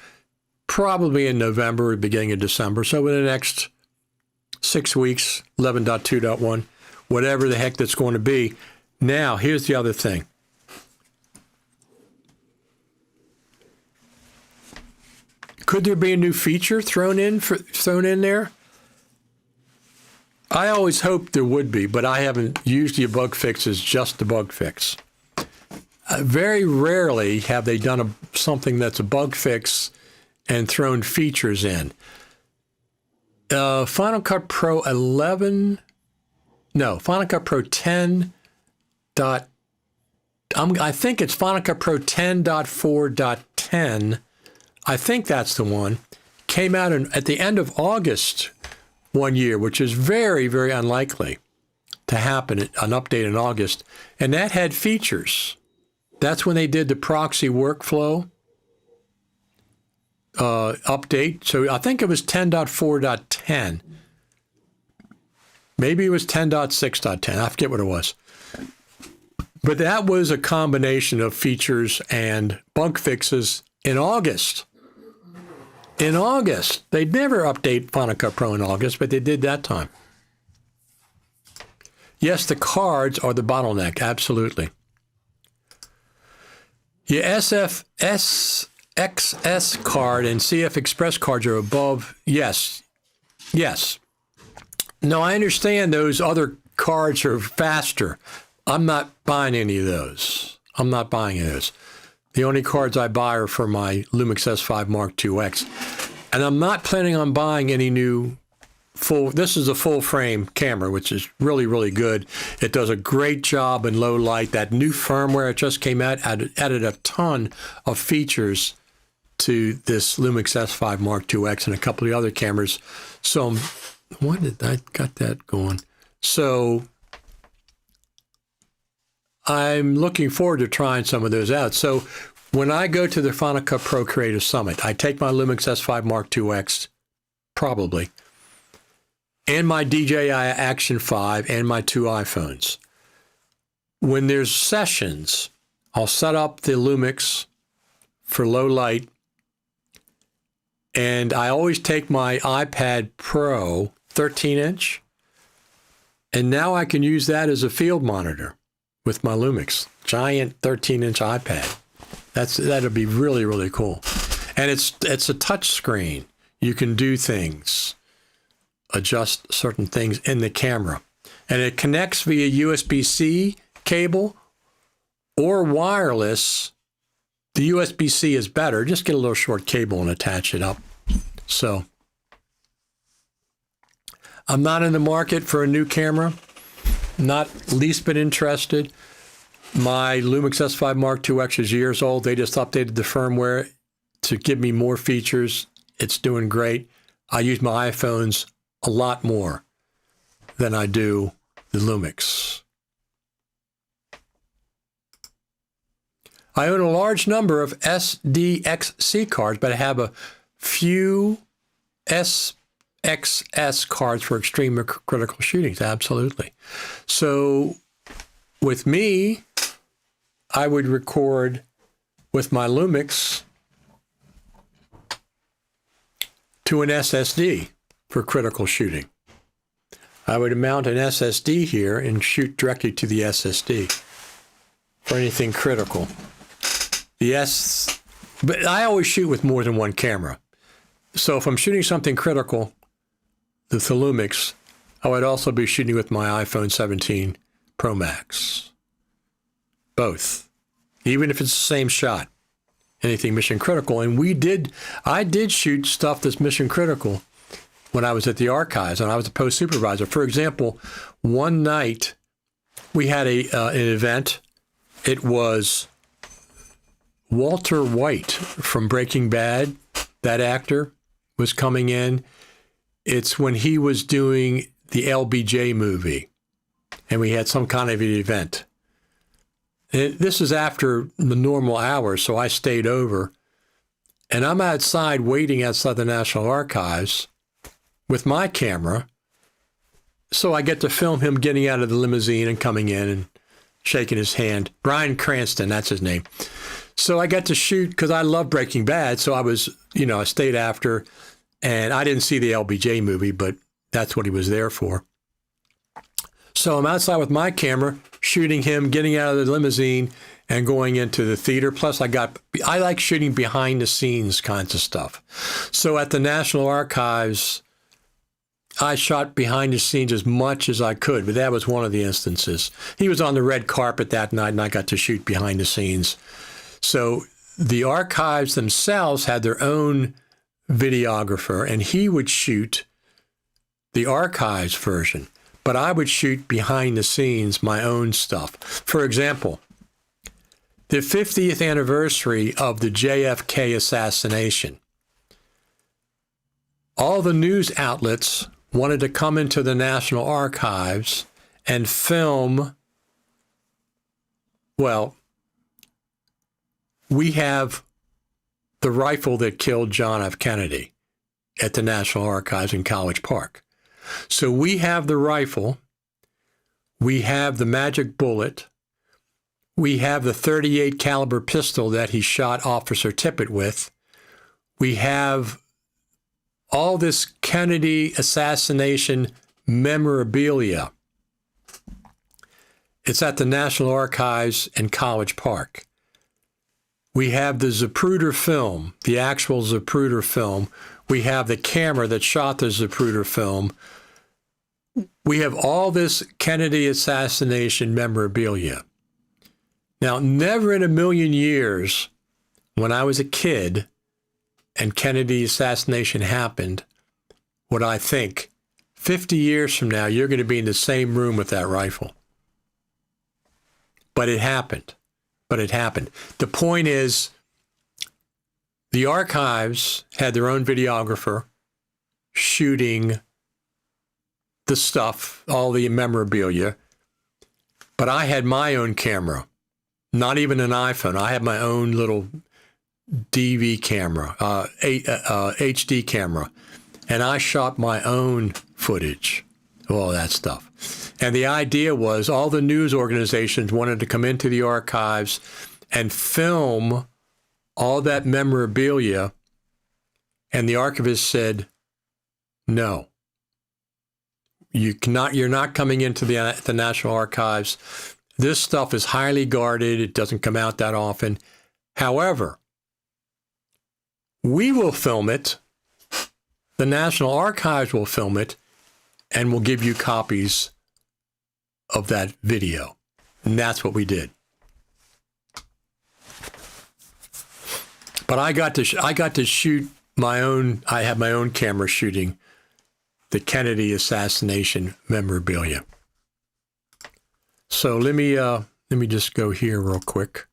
probably in November or beginning of December. So in the next 6 weeks, 11.2.1, whatever the heck that's going to be. Now, here's the other thing. Could there be a new feature thrown in there? I always hoped there would be, but I haven't used the bug fix as just the bug fix. Very rarely have they done something that's a bug fix and thrown features in. Final Cut Pro 10. I think it's Final Cut Pro 10.4.10. I think that's the one. Came out at the end of August one year, which is very, very unlikely to happen, an update in August. And that had features. That's when they did the proxy workflow update. So I think it was 10.4.10. Maybe it was 10.6.10. I forget what it was. But that was a combination of features and bug fixes in August. In August. They'd never update Final Cut Pro in August, but they did that time. Yes, the cards are the bottleneck. Absolutely. Your SFXS card and CF Express cards are above. Yes. Yes. No, I understand those other cards are faster. I'm not buying any of those. I'm not buying any of those. The only cards I buy are for my Lumix S5 Mark IIX. And I'm not planning on buying any new this is a full frame camera, which is really, really good. It does a great job in low light. That new firmware it just came out added a ton of features to this Lumix S5 Mark IIX and a couple of other cameras. So what did I got that going? So I'm looking forward to trying some of those out. So when I go to the Final Cut Pro Creative Summit, I take my Lumix S5 Mark IIX, probably, and my DJI Action 5 and my 2 iPhones. When there's sessions, I'll set up the Lumix for low light, and I always take my iPad Pro 13-inch, and now I can use that as a field monitor with my Lumix, giant 13-inch iPad. That'll be really, really cool. And it's a touch screen. You can do things, adjust certain things in the camera. And it connects via USB-C cable or wireless. The USB-C is better. Just get a little short cable and attach it up. So I'm not in the market for a new camera. Not least bit interested. My Lumix S5 Mark IIX is years old. They just updated the firmware to give me more features. It's doing great. I use my iPhones a lot more than I do the Lumix. I own a large number of SDXC cards, but I have a few SXS cards for extreme critical shootings. Absolutely. So with me, I would record with my Lumix to an SSD for critical shooting. I would mount an SSD here and shoot directly to the SSD for anything critical. But I always shoot with more than one camera. So if I'm shooting something critical with the Lumix, I would also be shooting with my iPhone 17 Pro Max. Both, even if it's the same shot, anything mission critical. And I did shoot stuff that's mission critical when I was at the archives and I was a post supervisor. For example, one night we had an event. It was Walter White from Breaking Bad. That actor was coming in. It's when he was doing the LBJ movie and we had some kind of an event. This is after the normal hours, so I stayed over. And I'm outside waiting outside the National Archives with my camera. So I get to film him getting out of the limousine and coming in and shaking his hand. Bryan Cranston, that's his name. So I got to shoot because I love Breaking Bad. So I was, I stayed after. And I didn't see the LBJ movie, but that's what he was there for. So I'm outside with my camera, shooting him, getting out of the limousine, and going into the theater. Plus, I like shooting behind the scenes kinds of stuff. So at the National Archives, I shot behind the scenes as much as I could, but that was one of the instances. He was on the red carpet that night, and I got to shoot behind the scenes. So the archives themselves had their own videographer, and he would shoot the archives version. But I would shoot behind the scenes my own stuff. For example, the 50th anniversary of the JFK assassination. All the news outlets wanted to come into the National Archives and film. Well, we have the rifle that killed John F. Kennedy at the National Archives in College Park. So we have the rifle, we have the magic bullet, we have the .38 caliber pistol that he shot Officer Tippit with. We have all this Kennedy assassination memorabilia. It's at the National Archives in College Park. We have the Zapruder film, the actual Zapruder film. We have the camera that shot the Zapruder film. We have all this Kennedy assassination memorabilia. Now, never in a million years, when I was a kid and Kennedy's assassination happened, would I think, 50 years from now, you're going to be in the same room with that rifle. But it happened. The point is, the archives had their own videographer shooting the stuff, all the memorabilia, but I had my own camera, not even an iPhone. I had my own little DV camera, HD camera, and I shot my own footage of all that stuff. And the idea was all the news organizations wanted to come into the archives and film all that memorabilia, and the archivist said, no. You're not coming into the National Archives. This stuff is highly guarded. It doesn't come out that often. However, we will film it. The National Archives will film it, and we'll give you copies of that video. And that's what we did. But I got to shoot my own. I had my own camera shooting the Kennedy assassination memorabilia. So let me just go here real quick.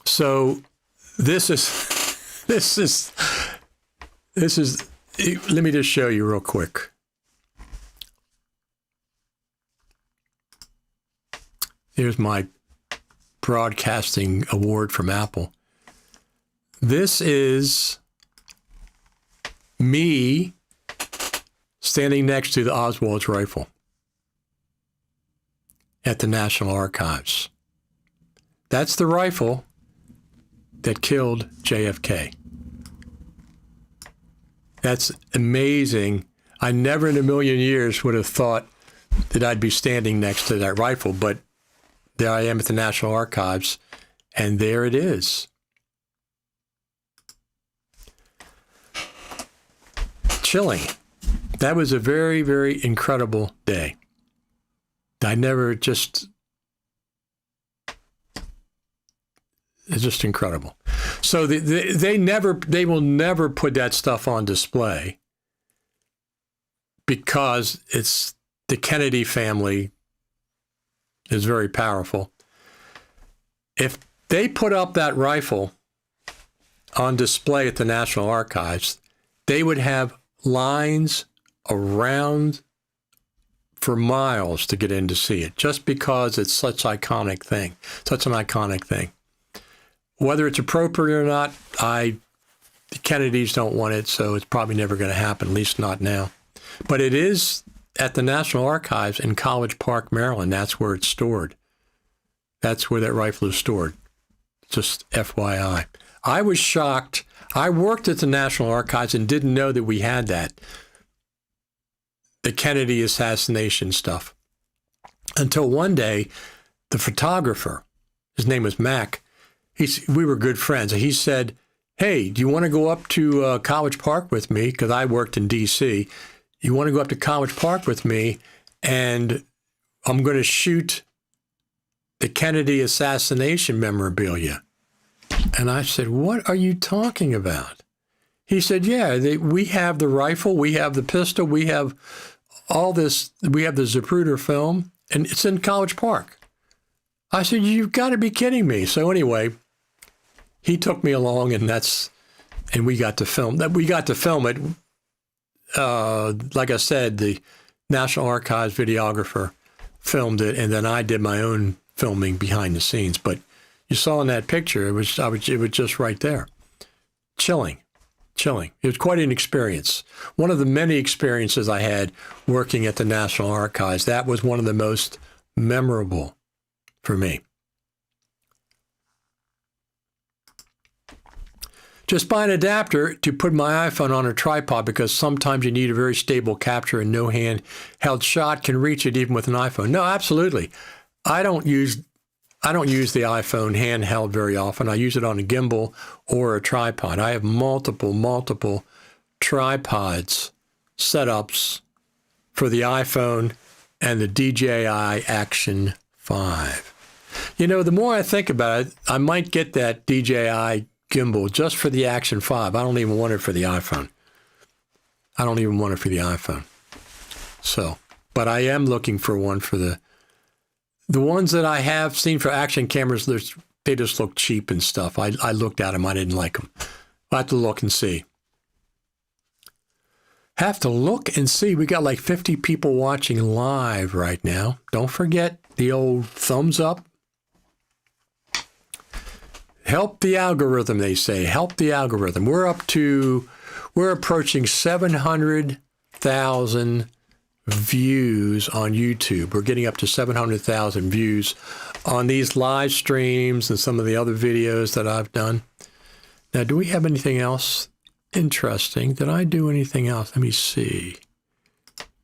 So this is, let me just show you real quick. Here's my broadcasting award from Apple. This is me standing next to the Oswald's rifle at the National Archives. That's the rifle that killed JFK. That's amazing. I never in a million years would have thought that I'd be standing next to that rifle, but there I am at the National Archives, and there it is. Chilling. That was a very, very incredible day. It's just incredible. So they will never put that stuff on display because it's the Kennedy family is very powerful. If they put up that rifle on display at the National Archives, they would have lines around for miles to get in to see it, just because it's such an iconic thing. Whether it's appropriate or not, the Kennedys don't want it, so it's probably never going to happen, at least not now. But it is at the National Archives in College Park, Maryland. That's where it's stored. That's where that rifle is stored. Just FYI. I was shocked. I worked at the National Archives and didn't know that we had that, the Kennedy assassination stuff, until one day the photographer, his name was Mac, we were good friends. He said, hey, do you want to go up to College Park with me? Because I worked in D.C. You want to go up to College Park with me, and I'm going to shoot the Kennedy assassination memorabilia. And I said, what are you talking about? He said, yeah, we have the rifle, we have the pistol, we have all this, we have the Zapruder film, and it's in College Park. I said, you've got to be kidding me. So anyway, he took me along, and we got to film that. We got to film it. Like I said, the National Archives videographer filmed it, and then I did my own filming behind the scenes. But you saw in that picture, it was just right there. Chilling. It was quite an experience. One of the many experiences I had working at the National Archives. That was one of the most memorable for me. Just buy an adapter to put my iPhone on a tripod, because sometimes you need a very stable capture and no handheld shot can reach it even with an iPhone. No, absolutely. I don't use the iPhone handheld very often. I use it on a gimbal or a tripod. I have multiple tripods setups for the iPhone and the DJI Action 5. You know, the more I think about it, I might get that DJI gimbal just for the Action 5. I don't even want it for the iPhone. So, but I am looking for one for the ones that I have seen for action cameras. They just look cheap and stuff. I looked at them. I didn't like them. I have to look and see. We got like 50 people watching live right now. Don't forget the old thumbs up. Help the algorithm, they say. Help the algorithm. We're approaching 700,000 views on YouTube. We're getting up to 700,000 views on these live streams and some of the other videos that I've done. Now, do we have anything else interesting? Did I do anything else? Let me see.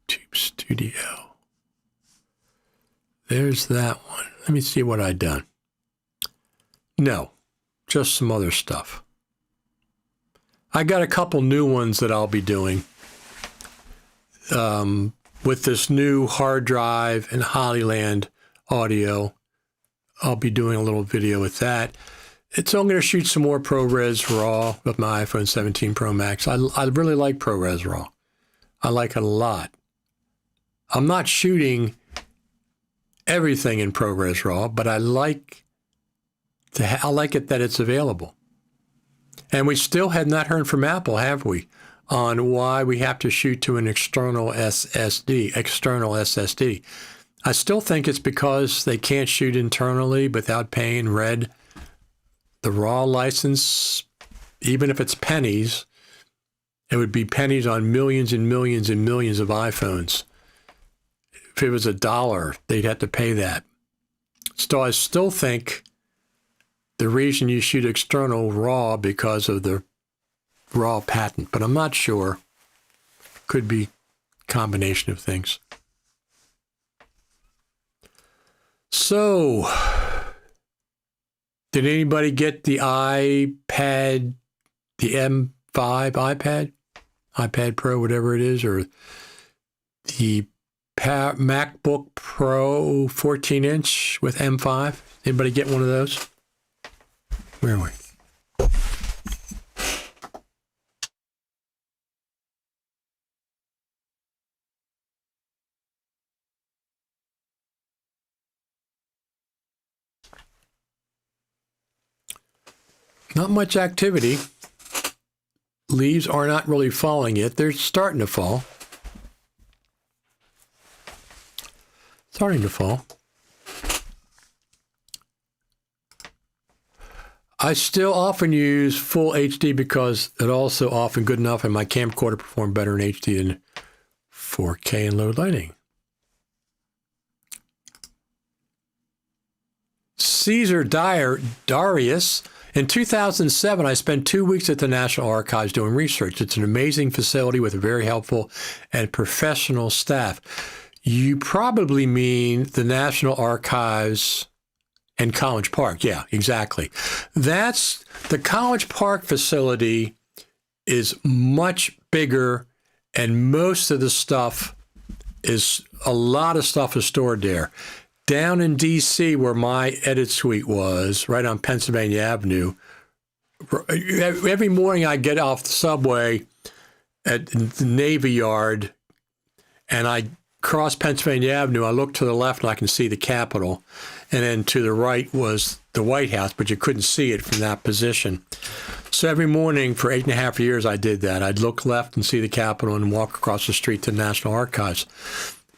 YouTube Studio. There's that one. Let me see what I've done. No. Just some other stuff. I got a couple new ones that I'll be doing. With this new hard drive and Hollyland audio, I'll be doing a little video with that. So I'm going to shoot some more ProRes RAW with my iPhone 17 Pro Max. I really like ProRes RAW. I like it a lot. I'm not shooting everything in ProRes RAW, but I like it that it's available. And we still have not heard from Apple, have we, on why we have to shoot to an external SSD. I still think it's because they can't shoot internally without paying Red the RAW license. Even if it's pennies, it would be pennies on millions and millions and millions of iPhones. If it was $1, they'd have to pay that. So I still think the reason you shoot external RAW because of the RAW patent, but I'm not sure. Could be a combination of things. So, did anybody get the iPad, the M5 iPad Pro, whatever it is, or the MacBook Pro 14-inch with M5? Anybody get one of those? Where are we? Not much activity. Leaves are not really falling yet. They're starting to fall. I still often use full HD because it also often good enough and my camcorder performed better in HD than 4K in low lighting. Caesar Darius. In 2007, I spent 2 weeks at the National Archives doing research. It's an amazing facility with a very helpful and professional staff. You probably mean the National Archives and College Park. Yeah, exactly. That's the College Park facility is much bigger, and most of the stuff a lot of stuff is stored there. Down in D.C., where my edit suite was, right on Pennsylvania Avenue, every morning I get off the subway at the Navy Yard, and I cross Pennsylvania Avenue. I look to the left, and I can see the Capitol. And then to the right was the White House, but you couldn't see it from that position. So every morning for 8.5 years, I did that. I'd look left and see the Capitol and walk across the street to the National Archives.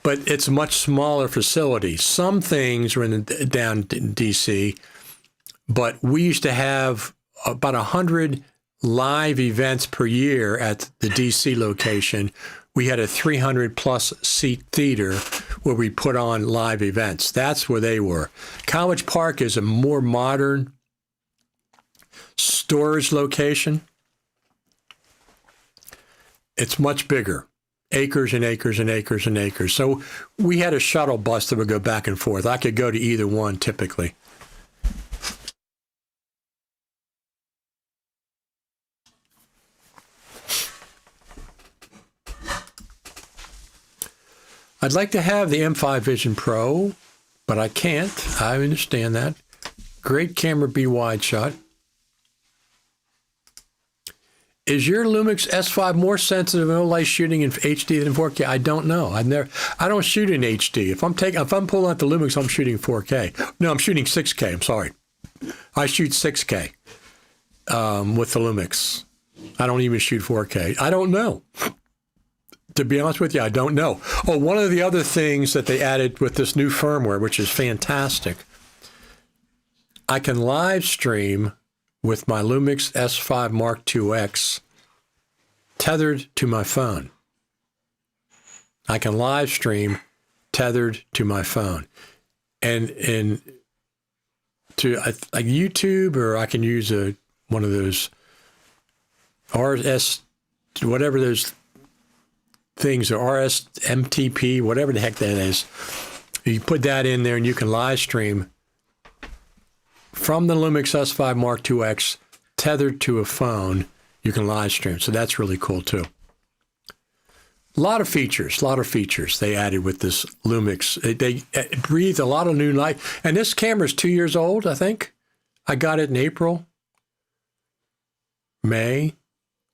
But it's a much smaller facility. Some things were down in D.C., but we used to have about 100 live events per year at the D.C. location. We had a 300-plus seat theater where we put on live events. That's where they were. College Park is a more modern storage location. It's much bigger, acres and acres and acres and acres. So we had a shuttle bus that would go back and forth. I could go to either one typically. I'd like to have the M5 Vision Pro, but I can't. I understand that. Great camera, be wide shot. Is your Lumix S5 more sensitive in low light shooting in HD than 4K? I don't know. I don't shoot in HD. If I'm pulling out the Lumix, I'm shooting 4K. No, I'm shooting 6K. I'm sorry. I shoot 6K with the Lumix. I don't even shoot 4K. I don't know. To be honest with you, I don't know. Oh, one of the other things that they added with this new firmware, which is fantastic, I can live stream with my Lumix S5 Mark IIX tethered to my phone. I can live stream tethered to my phone. And to like YouTube, or I can use one of those RS, whatever those things are, RSMTP, whatever the heck that is. You put that in there and you can live stream from the Lumix S5 Mark IIX tethered to a phone. You can live stream. So that's really cool too. A lot of features they added with this Lumix. They breathe a lot of new life. And this camera is 2 years old, I think. I got it in April, May.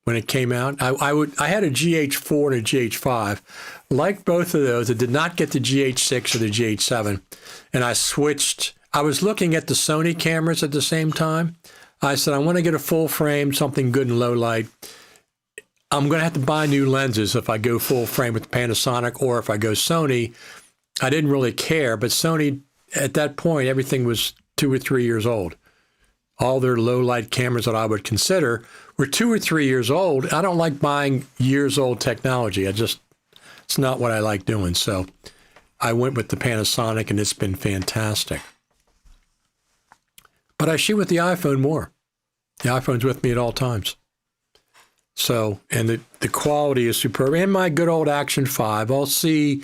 When it came out, I had a GH4 and a GH5. Like both of those, I did not get the GH6 or the GH7, and I switched. I was looking at the Sony cameras at the same time. I said, I want to get a full frame, something good in low light. I'm going to have to buy new lenses if I go full frame with Panasonic, or if I go Sony. I didn't really care, but Sony, at that point, everything was 2 or 3 years old. All their low light cameras that I would consider were 2 or 3 years old. I don't like buying years old technology. It's not what I like doing. So I went with the Panasonic, and it's been fantastic. But I shoot with the iPhone more. The iPhone's with me at all times. So, and the quality is superb. And my good old Action 5. I'll see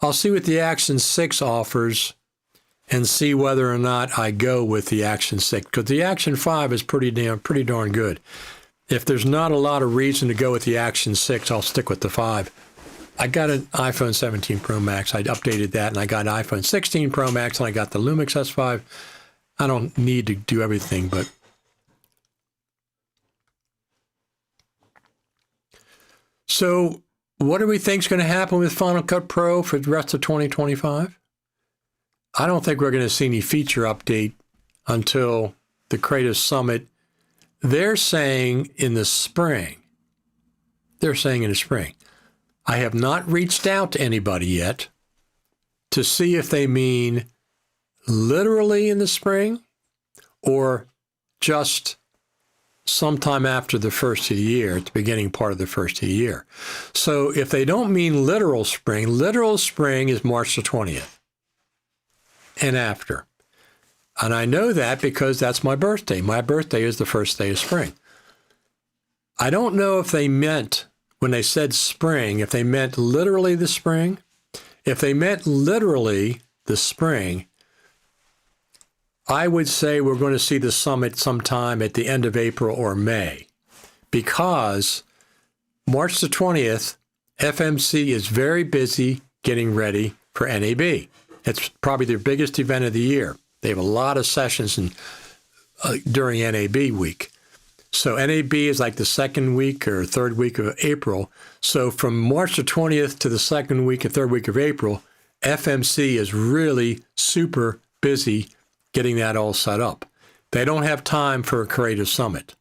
what the Action 6 offers and see whether or not I go with the Action 6, because the Action 5 is pretty darn good. If there's not a lot of reason to go with the Action 6, I'll stick with the 5. I got an iPhone 17 Pro Max. I updated that, and I got an iPhone 16 Pro Max, and I got the Lumix S5. I don't need to do everything, but so what do we think is going to happen with Final Cut Pro for the rest of 2025? I don't think we're going to see any feature update until the Creative Summit. They're saying in the spring. I have not reached out to anybody yet to see if they mean literally in the spring or just sometime after the first of the year, at the beginning part of the first of the year. So if they don't mean literal spring is March the 20th and after. And I know that because that's my birthday. My birthday is the first day of spring. I don't know if they meant, when they said spring, if they meant literally the spring. If they meant literally the spring, I would say we're going to see the summit sometime at the end of April or May, because March the 20th, FMC is very busy getting ready for NAB. It's probably their biggest event of the year. They have a lot of sessions during NAB week. So NAB is like the second week or third week of April. So from March the 20th to the second week or third week of April, FMC is really super busy getting that all set up. They don't have time for a creative summit.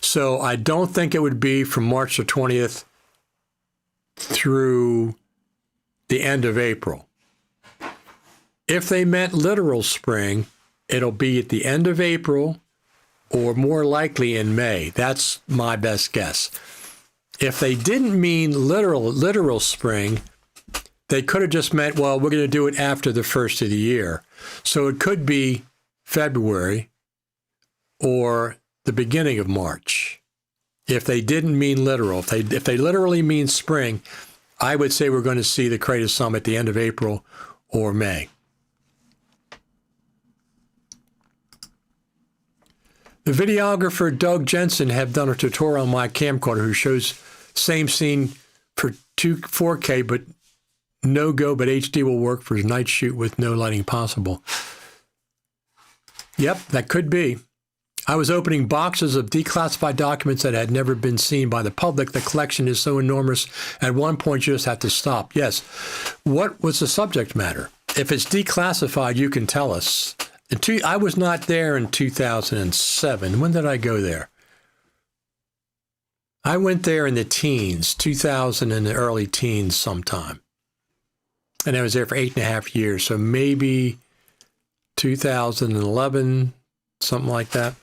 So I don't think it would be from March the 20th through the end of April. If they meant literal spring, it'll be at the end of April or more likely in May. That's my best guess. If they didn't mean literal spring, they could have just meant, well, we're going to do it after the first of the year. So it could be February or the beginning of March. If they didn't mean literal, if they literally mean spring, I would say we're going to see the Creative Summit at the end of April or May. The videographer Doug Jensen have done a tutorial on my camcorder who shows same scene for 4K, but no go, but HD will work for night shoot with no lighting possible. Yep, that could be. I was opening boxes of declassified documents that had never been seen by the public. The collection is so enormous, at one point you just have to stop. Yes. What was the subject matter? If it's declassified, you can tell us. I was not there in 2007. When did I go there? I went there in the teens, 2000 and the early teens sometime. And I was there for 8.5 years. So maybe 2011, something like that.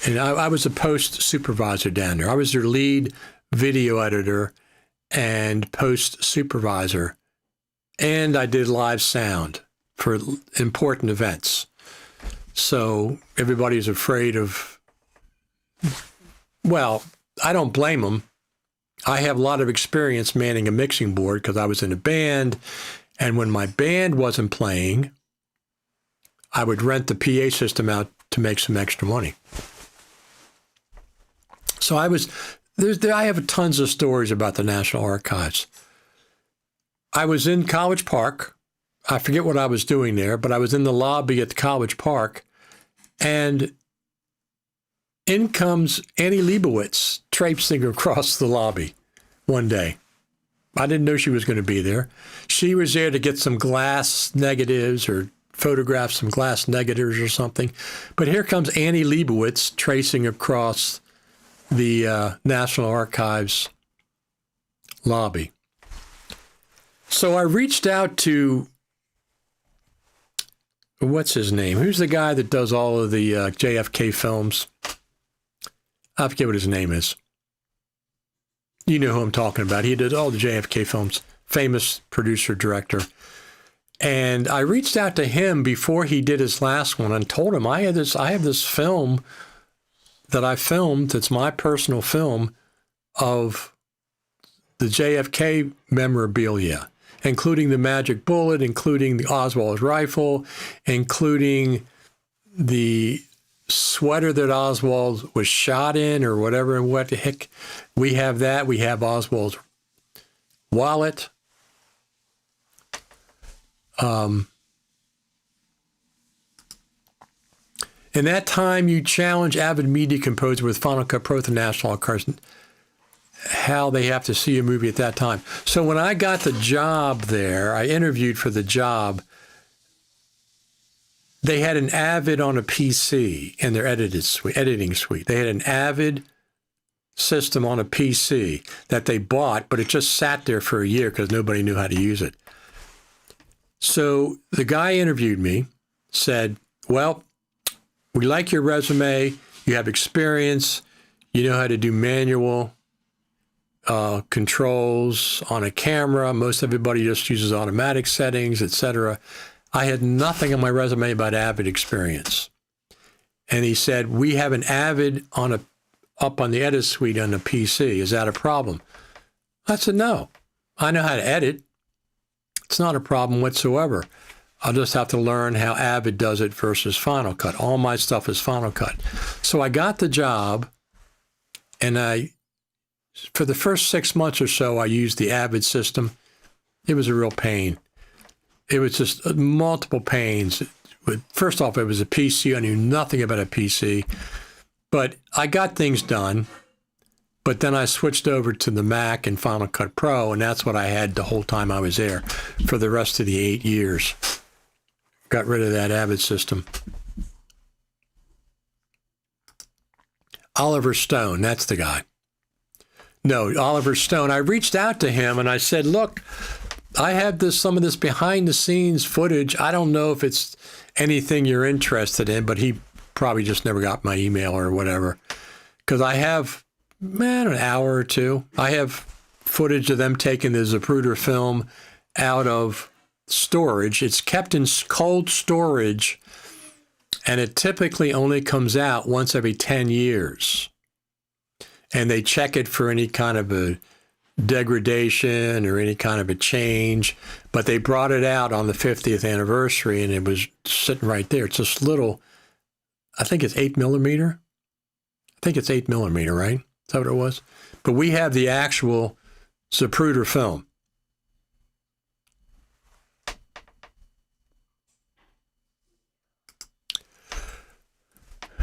And I was a post supervisor down there. I was their lead video editor and post supervisor. And I did live sound for important events. So everybody's afraid of, well, I don't blame them. I have a lot of experience manning a mixing board because I was in a band. And when my band wasn't playing, I would rent the PA system out to make some extra money. So I have tons of stories about the National Archives. I was in College Park. I forget what I was doing there, but I was in the lobby at the College Park, and in comes Annie Leibovitz traipsing across the lobby one day. I didn't know she was going to be there. She was there to get some glass negatives or photograph some glass negatives or something. But here comes Annie Leibovitz tracing across the National Archives lobby. So I reached out to, what's his name? Who's the guy that does all of the JFK films? I forget what his name is. You know who I'm talking about. He did all the JFK films, famous producer, director. And I reached out to him before he did his last one and told him I have this film that I filmed, that's my personal film, of the JFK memorabilia, including the magic bullet, including the Oswald's rifle, including the sweater that Oswald was shot in or whatever. What the heck? We have that. We have Oswald's wallet. In that time, you challenge avid media composer with Final Cut Pro at the National Archives, how they have to see a movie at that time. So when I got the job there, I interviewed for the job. They had an Avid on a PC in their editing suite. They had an Avid system on a PC that they bought, but it just sat there for a year because nobody knew how to use it. So the guy interviewed me, said, well, we like your resume. You have experience. You know how to do manual controls on a camera. Most everybody just uses automatic settings, etc. I had nothing on my resume about Avid experience. And he said, we have an Avid up on the edit suite on the PC. Is that a problem? I said, no. I know how to edit. It's not a problem whatsoever. I'll just have to learn how Avid does it versus Final Cut. All my stuff is Final Cut. So I got the job, and for the first 6 months or so, I used the Avid system. It was a real pain. It was just multiple pains. First off, it was a PC. I knew nothing about a PC, but I got things done. But then I switched over to the Mac and Final Cut Pro, and that's what I had the whole time I was there for the rest of the 8 years. Got rid of that Avid system. Oliver Stone, that's the guy. No, Oliver Stone. I reached out to him and I said, look, I have some of this behind the scenes footage. I don't know if it's anything you're interested in, but he probably just never got my email or whatever. Because I have, an hour or two. I have footage of them taking the Zapruder film out of storage. It's kept in cold storage, and it typically only comes out once every 10 years. And they check it for any kind of a degradation or any kind of a change. But they brought it out on the 50th anniversary, and it was sitting right there. It's this little, I think it's 8 millimeter. I think it's 8 millimeter, right? Is that what it was? But we have the actual Zapruder film.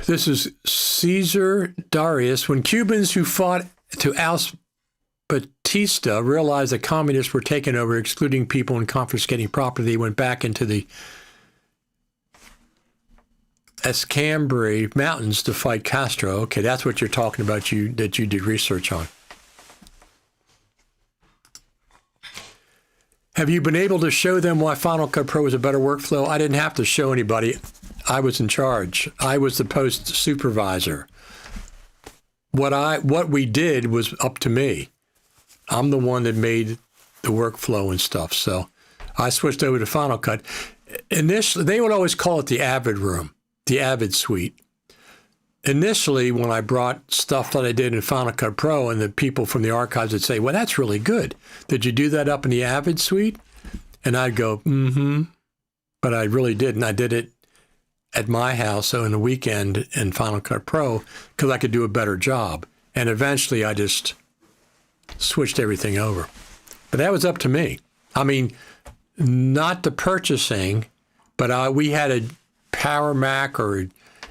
This is Caesar Darius. When Cubans who fought to oust Batista realized that communists were taking over, excluding people and confiscating property, they went back into the Escambray Mountains to fight Castro. Okay, that's what you're talking about, that you did research on. Have you been able to show them why Final Cut Pro is a better workflow? I didn't have to show anybody. I was in charge. I was the post supervisor. What we did was up to me. I'm the one that made the workflow and stuff. So I switched over to Final Cut. Initially, they would always call it the Avid room, the Avid suite. Initially, when I brought stuff that I did in Final Cut Pro, and the people from the archives would say, well, that's really good. Did you do that up in the Avid suite? And I'd go, mm-hmm. But I really didn't. I did it at my house, so in the weekend in Final Cut Pro, because I could do a better job. And eventually I just switched everything over. But that was up to me. I mean, not the purchasing, but we had a Power Mac or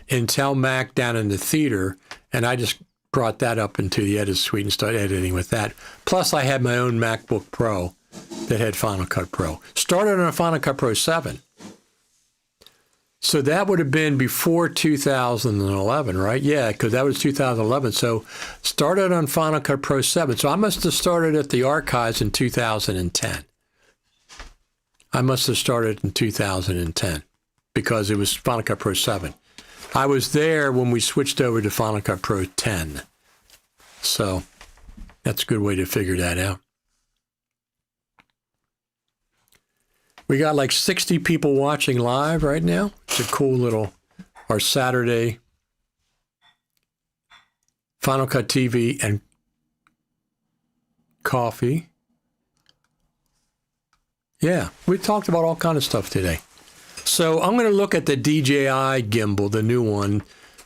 Intel Mac down in the theater, and I just brought that up into the edit suite and started editing with that. Plus, I had my own MacBook Pro that had Final Cut Pro. Started on a Final Cut Pro 7. So that would have been before 2011, right? Yeah, because that was 2011. So started on Final Cut Pro 7. So I must have started at the archives in 2010. I must have started in 2010 because it was Final Cut Pro 7. I was there when we switched over to Final Cut Pro 10. So that's a good way to figure that out. We got like 60 people watching live right now. It's a cool little, our Saturday Final Cut TV and coffee. Yeah, we talked about all kind of stuff today. So I'm going to look at the DJI gimbal, the new one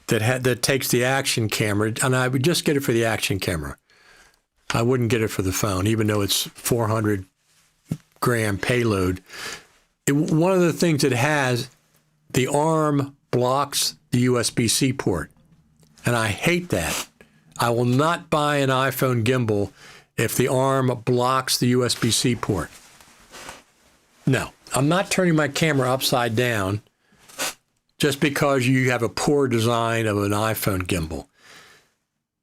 that takes the action camera, and I would just get it for the action camera. I wouldn't get it for the phone, even though it's 400-gram payload. One of the things it has, the arm blocks the USB-C port, and I hate that. I will not buy an iPhone gimbal if the arm blocks the USB-C port. No, I'm not turning my camera upside down just because you have a poor design of an iPhone gimbal.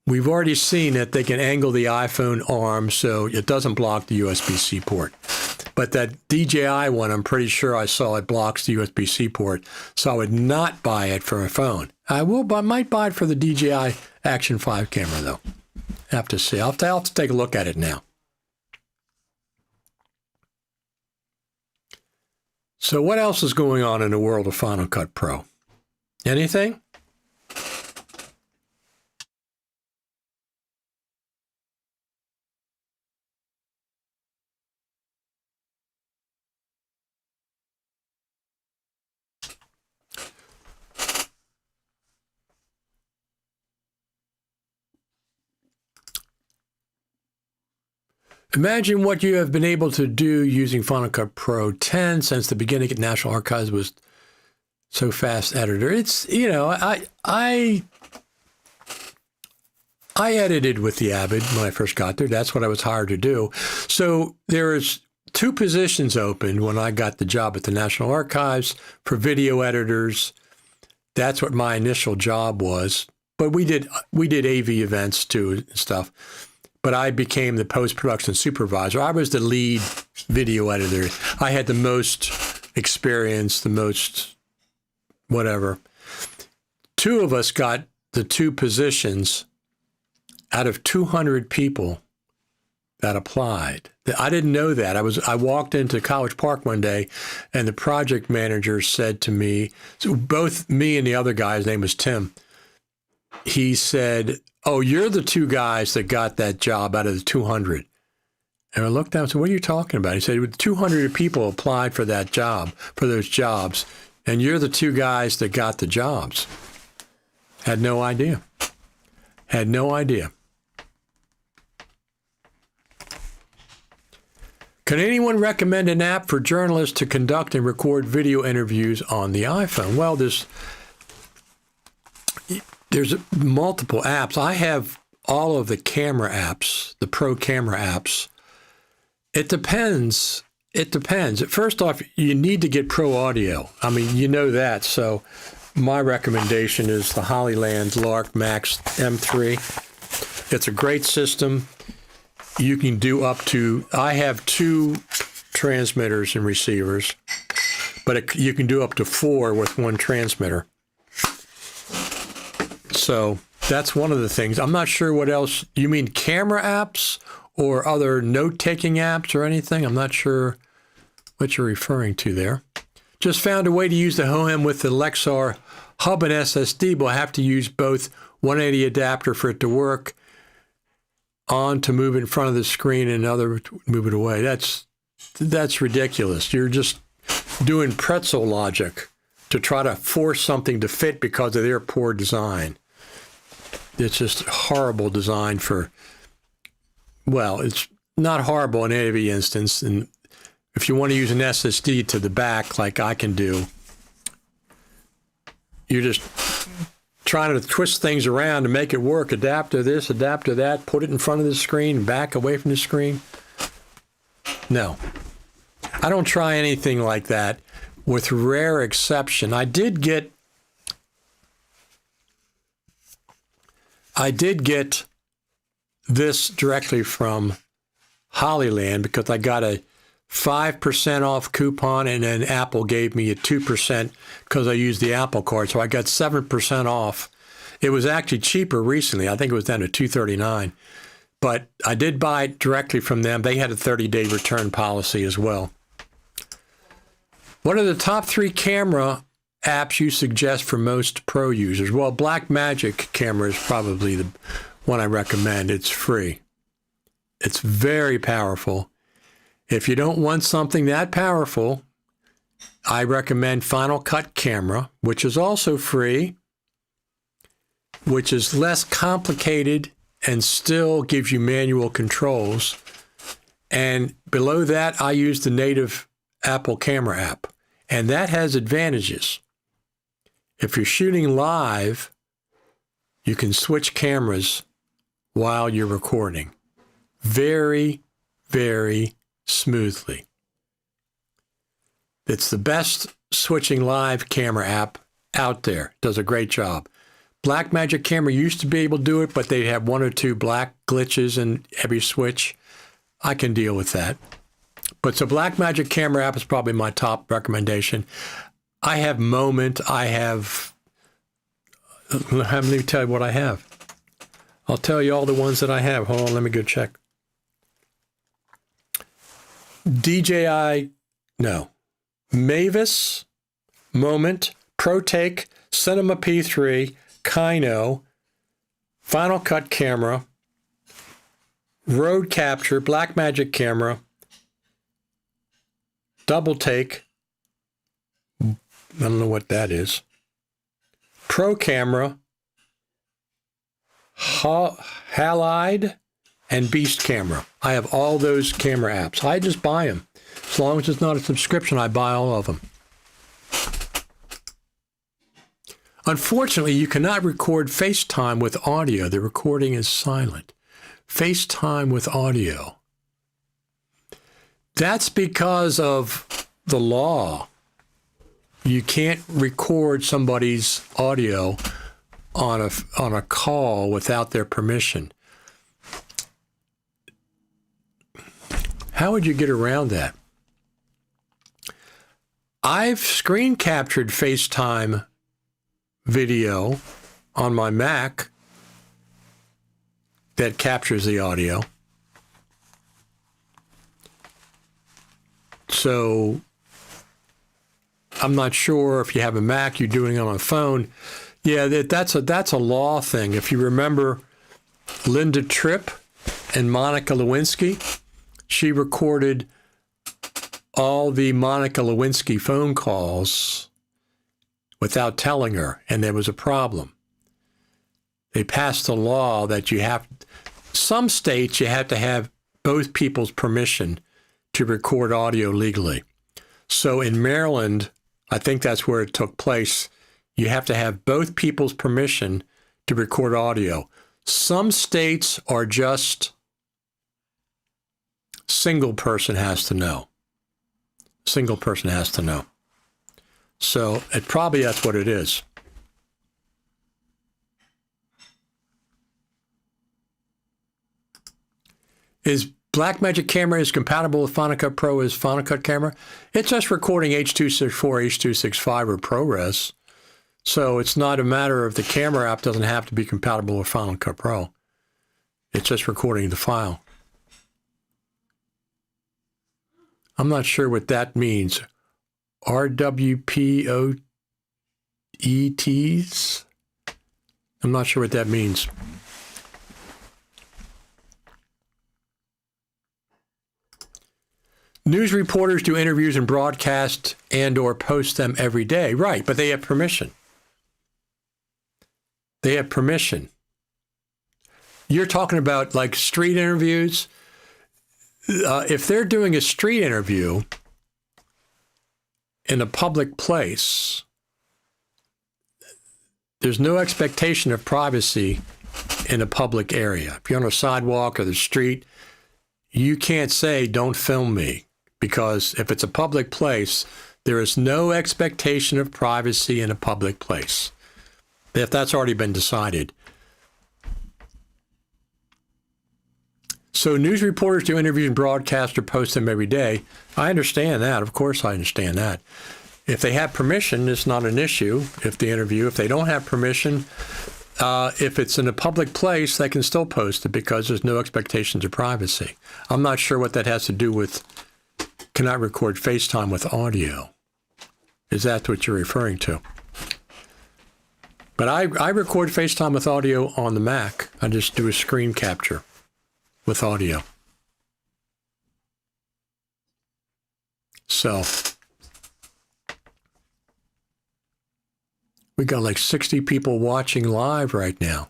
We've already seen that they can angle the iPhone arm so it doesn't block the USB-C port. But that DJI one, I'm pretty sure I saw it blocks the USB-C port, so I would not buy it for a phone. I might buy it for the DJI Action 5 camera, though. Have to see. I'll have to take a look at it now. So what else is going on in the world of Final Cut Pro? Anything? Imagine what you have been able to do using Final Cut Pro 10 since the beginning at National Archives was so fast editor. It's, I edited with the Avid when I first got there. That's what I was hired to do. So there's two positions open when I got the job at the National Archives for video editors. That's what my initial job was. but we did AV events too and stuff. But I became the post-production supervisor. I was the lead video editor. I had the most experience, the most whatever. Two of us got the two positions out of 200 people that applied. I didn't know that. I walked into College Park one day, and the project manager said to me, so both me and the other guy, his name was Tim, he said, "Oh, you're the two guys that got that job out of the 200. And I looked down and said, "What are you talking about?" He said, 200 people applied for that job, for those jobs, and you're the two guys that got the jobs. Had no idea. Had no idea. Can anyone recommend an app for journalists to conduct and record video interviews on the iPhone? Well, there's multiple apps. I have all of the camera apps, the pro camera apps. It depends. It depends. First off, you need to get pro audio. I mean, you know that. So my recommendation is the Hollyland Lark Max M3. It's a great system. You can do up to, I have 2 transmitters and receivers, but you can do up to 4 with 1 transmitter. So that's one of the things. I'm not sure what else. You mean camera apps or other note-taking apps or anything? I'm not sure what you're referring to there. Just found a way to use the HOHEM with the Lexar hub and SSD, but I have to use both 180 adapter for it to work, on to move in front of the screen and other to move it away. That's ridiculous. You're just doing pretzel logic to try to force something to fit because of their poor design. It's just horrible design for, well, it's not horrible in every instance. And if you want to use an SSD to the back like I can do, you're just trying to twist things around to make it work. Adapter this, adapter that, put it in front of the screen, back away from the screen. No, I don't try anything like that, with rare exception. I did get this directly from Hollyland because I got a 5% off coupon, and then Apple gave me a 2% because I used the Apple card. So I got 7% off. It was actually cheaper recently. I think it was down to $239. But I did buy it directly from them. They had a 30-day return policy as well. What are the top 3 camera apps you suggest for most pro users? Well, Blackmagic camera is probably the one I recommend. It's free. It's very powerful. If you don't want something that powerful, I recommend Final Cut Camera, which is also free, which is less complicated and still gives you manual controls. And below that, I use the native Apple camera app, and that has advantages. If you're shooting live, you can switch cameras while you're recording. Very, very smoothly. It's the best switching live camera app out there. Does a great job. Blackmagic camera used to be able to do it, but they have 1 or 2 black glitches in every switch. I can deal with that. But so Blackmagic camera app is probably my top recommendation. I have Moment. Let me tell you what I have. I'll tell you all the ones that I have. Hold on, let me go check. Mavis, Moment, ProTake, Cinema P3, Kino, Final Cut Camera, Road Capture, Blackmagic Camera, Double Take, I don't know what that is, Pro Camera, Halide, and Beast Camera. I have all those camera apps. I just buy them. As long as it's not a subscription, I buy all of them. Unfortunately, you cannot record FaceTime with audio. The recording is silent. FaceTime with audio. That's because of the law. You can't record somebody's audio on a call without their permission. How would you get around that? I've screen captured FaceTime video on my Mac that captures the audio. So I'm not sure if you have a Mac, you're doing it on a phone. Yeah, that's a law thing. If you remember Linda Tripp and Monica Lewinsky, she recorded all the Monica Lewinsky phone calls without telling her, and there was a problem. They passed a law that some states you have to have both people's permission to record audio legally. So in Maryland, I think that's where it took place, you have to have both people's permission to record audio. Some states are just single person has to know. Single person has to know. So that's what it is. Is Blackmagic camera is compatible with Final Cut Pro as Final Cut camera? It's just recording H.264, H.265, or ProRes. So it's not a matter of the camera app doesn't have to be compatible with Final Cut Pro. It's just recording the file. I'm not sure what that means. RWPOETs? I'm not sure what that means. News reporters do interviews and broadcast and or post them every day. Right, but they have permission. They have permission. You're talking about like street interviews. If they're doing a street interview in a public place, there's no expectation of privacy in a public area. If you're on a sidewalk or the street, you can't say, don't film me, because if it's a public place, there is no expectation of privacy in a public place. If that's already been decided. So news reporters do interviews and broadcast or post them every day. I understand that. Of course I understand that. If they have permission, it's not an issue. If they don't have permission, if it's in a public place, they can still post it because there's no expectations of privacy. I'm not sure what that has to do with cannot record FaceTime with audio. Is that what you're referring to? But I record FaceTime with audio on the Mac. I just do a screen capture with audio. So we got like 60 people watching live right now.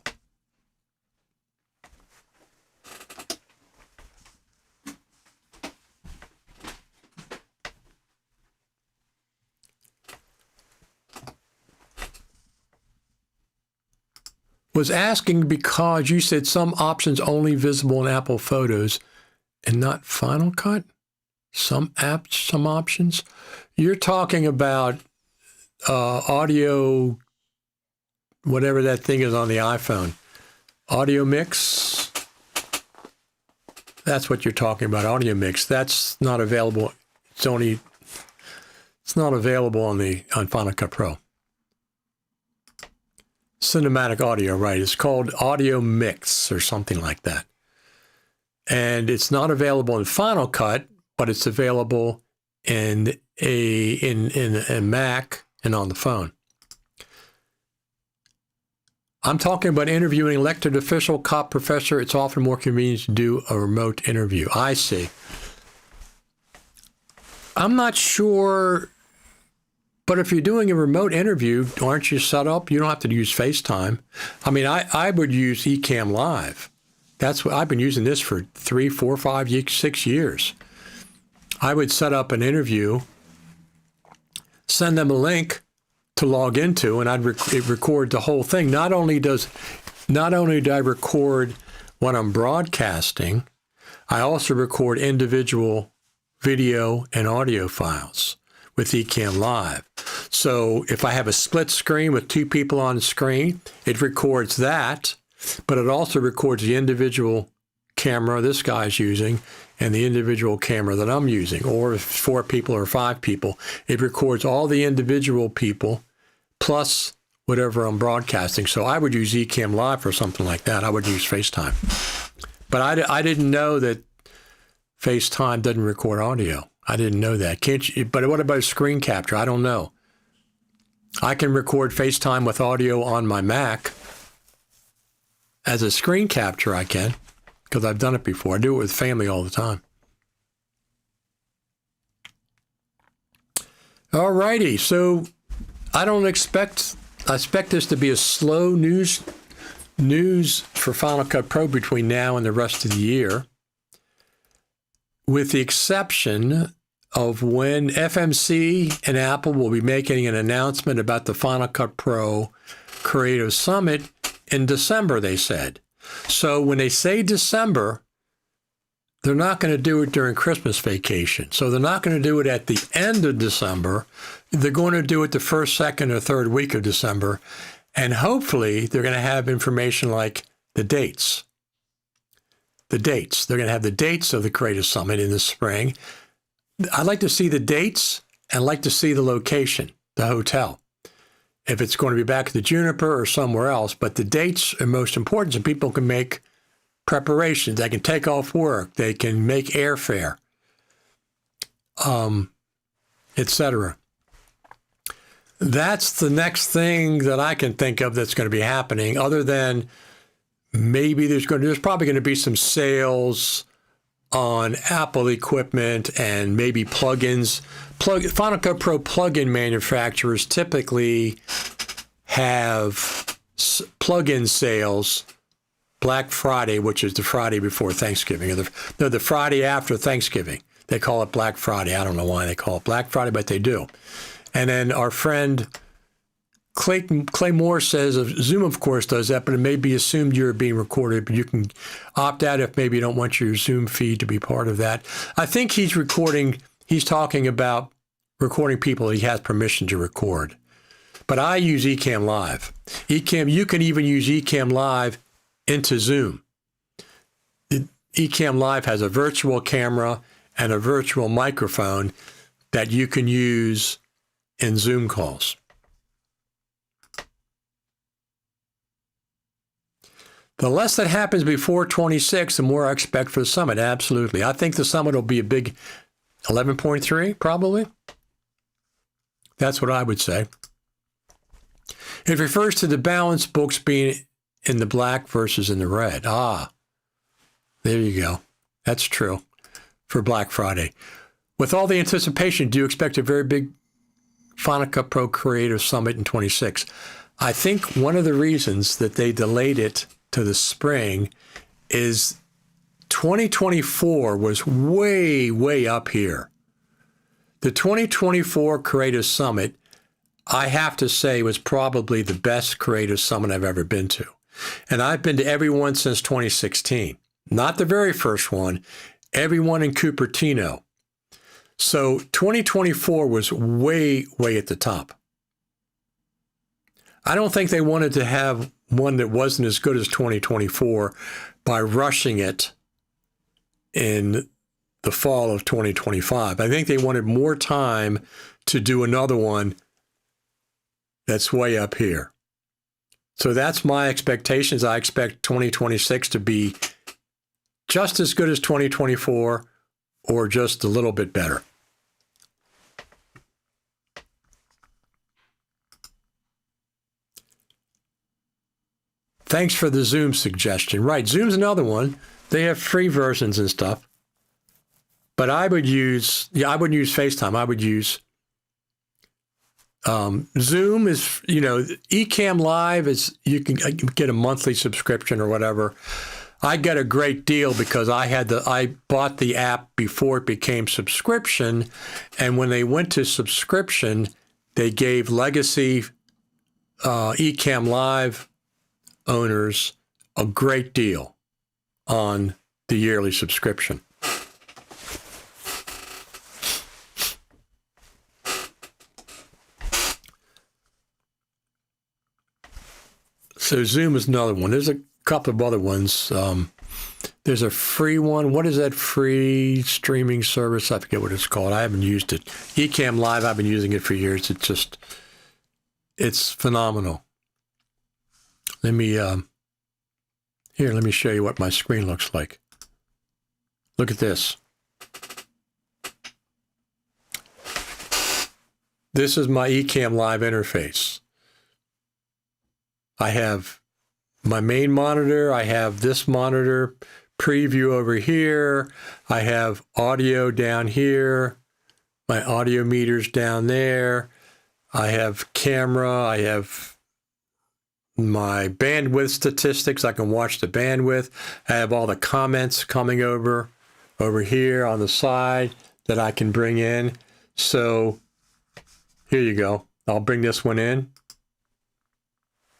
Was asking because you said some options only visible in Apple Photos and not Final Cut? Some apps, some options? You're talking about audio, whatever that thing is on the iPhone. Audio Mix? That's what you're talking about, Audio Mix. That's not available. It's not available on Final Cut Pro. Cinematic audio, right? It's called Audio Mix or something like that. And it's not available in Final Cut, but it's available in a Mac and on the phone. I'm talking about interviewing elected official, cop, professor. It's often more convenient to do a remote interview. I see. I'm not sure. But if you're doing a remote interview, aren't you set up? You don't have to use FaceTime. I mean, I would use Ecamm Live. That's what I've been using this for 3, 4, 5, 6 years. I would set up an interview, send them a link to log into, and I'd record the whole thing. Not only do I record what I'm broadcasting, I also record individual video and audio files with Ecamm Live. So if I have a split screen with two people on the screen, it records that, but it also records the individual camera this guy's using and the individual camera that I'm using, or if 4 people or 5 people, it records all the individual people plus whatever I'm broadcasting. So I would use Ecamm Live for something like that. I would use FaceTime. But I didn't know that FaceTime doesn't record audio. I didn't know that. Can't you? But what about screen capture? I don't know. I can record FaceTime with audio on my Mac. As a screen capture, I can, because I've done it before. I do it with family all the time. All righty. So I expect this to be a slow news for Final Cut Pro between now and the rest of the year, with the exception of when FMC and Apple will be making an announcement about the Final Cut Pro Creative Summit in December, they said. So when they say December, they're not going to do it during Christmas vacation. So they're not going to do it at the end of December. They're going to do it the first, second, or third week of December. And hopefully they're going to have information like the dates. The dates. They're going to have the dates of the Creative Summit in the spring. I'd like to see the dates and like to see the location, the hotel. If it's going to be back at the Juniper or somewhere else, but the dates are most important so people can make preparations. They can take off work. They can make airfare, etc. That's the next thing that I can think of that's going to be happening, other than maybe there's probably going to be some sales on Apple equipment and maybe plugins. Final Cut Pro plugin manufacturers typically have plugin sales Black Friday, which is the Friday before Thanksgiving, or the Friday after Thanksgiving. They call it Black Friday. I don't know why they call it Black Friday, but they do. And then our friend Clay Moore says Zoom, of course, does that, but it may be assumed you're being recorded, but you can opt out if maybe you don't want your Zoom feed to be part of that. I think he's talking about recording people he has permission to record. But I use Ecamm Live. You can even use Ecamm Live into Zoom. Ecamm Live has a virtual camera and a virtual microphone that you can use in Zoom calls. The less that happens before 26, the more I expect for the summit. Absolutely. I think the summit will be a big 11.3, probably. That's what I would say. It refers to the balance books being in the black versus in the red. There you go. That's true for Black Friday. With all the anticipation, do you expect a very big Final Cut Pro Creative Summit in 26? I think one of the reasons that they delayed it to the spring is 2024 was way, way up here. The 2024 Creative Summit, I have to say, was probably the best Creative Summit I've ever been to. And I've been to every one since 2016. Not the very first one, every one in Cupertino. So 2024 was way, way at the top. I don't think they wanted to have one that wasn't as good as 2024 by rushing it in the fall of 2025. I think they wanted more time to do another one that's way up here. So that's my expectations. I expect 2026 to be just as good as 2024 or just a little bit better. Thanks for the Zoom suggestion. Right, Zoom's another one. They have free versions and stuff. But I wouldn't use FaceTime. I would use Zoom is, Ecamm Live is, you can get a monthly subscription or whatever. I got a great deal because I bought the app before it became subscription. And when they went to subscription, they gave legacy Ecamm Live owners a great deal on the yearly subscription. So Zoom is another one. There's a couple of other ones. There's a free one. What is that free streaming service? I forget what it's called. I haven't used it. Ecamm Live, I've been using it for years. It's phenomenal. Let me show you what my screen looks like. Look at this. This is my Ecamm Live interface. I have my main monitor. I have this monitor preview over here. I have audio down here. My audio meter's down there. I have camera. I have my bandwidth statistics. I can watch the bandwidth. I have all the comments coming over here on the side that I can bring in. So here you go. I'll bring this one in.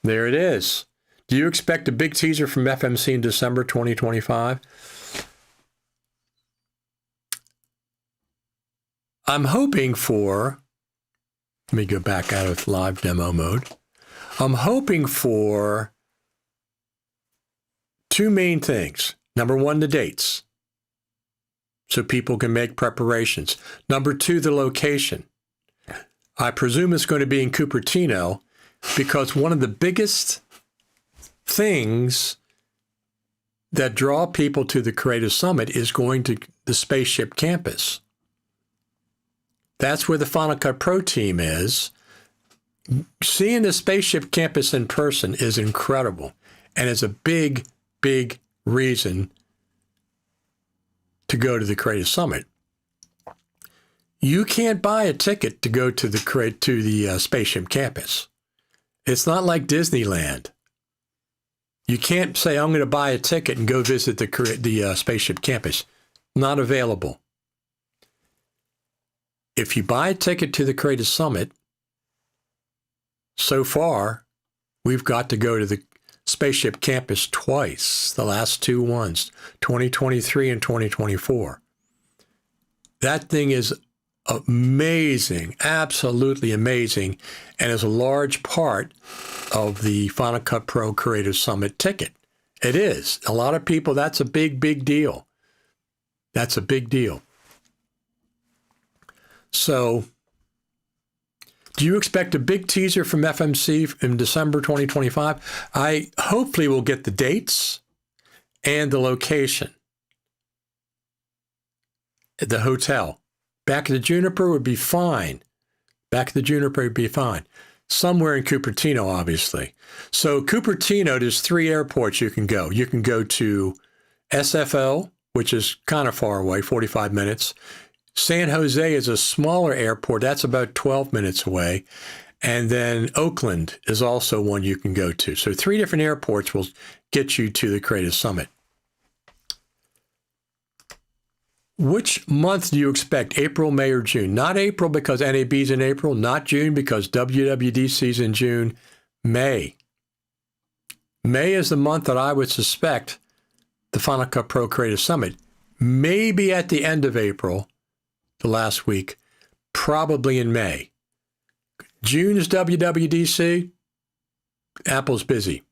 There it is. Do you expect a big teaser from FMC in December 2025? I'm hoping for, let me go back out of live demo mode. I'm hoping for two main things. Number one, the dates, so people can make preparations. Number two, the location. I presume it's going to be in Cupertino, because one of the biggest things that draw people to the Creative Summit is going to the Spaceship Campus. That's where the Final Cut Pro team is. Seeing the Spaceship Campus in person is incredible, and it's a big, big reason to go to the Creative Summit. You can't buy a ticket to go to the Spaceship Campus. It's not like Disneyland. You can't say, I'm going to buy a ticket and go visit the Spaceship Campus. Not available. If you buy a ticket to the Creative Summit, so far, we've got to go to the Spaceship Campus twice, the last two ones, 2023 and 2024. That thing is amazing, absolutely amazing, and is a large part of the Final Cut Pro Creative Summit ticket. It is. A lot of people, that's a big, big deal. That's a big deal. So, do you expect a big teaser from FMC in December 2025? I hopefully will get the dates and the location. The hotel. Back at the Juniper would be fine. Back at the Juniper would be fine. Somewhere in Cupertino, obviously. So Cupertino, there's three airports you can go. You can go to SFO, which is kind of far away, 45 minutes. San Jose is a smaller airport. That's about 12 minutes away. And then Oakland is also one you can go to. So three different airports will get you to the Creative Summit. Which month do you expect? April, May, or June? Not April because NAB's in April. Not June because WWDC's in June. May. May is the month that I would suspect the Final Cut Pro Creative Summit. Maybe at the end of April, the last week, probably in May. June is WWDC. Apple's busy.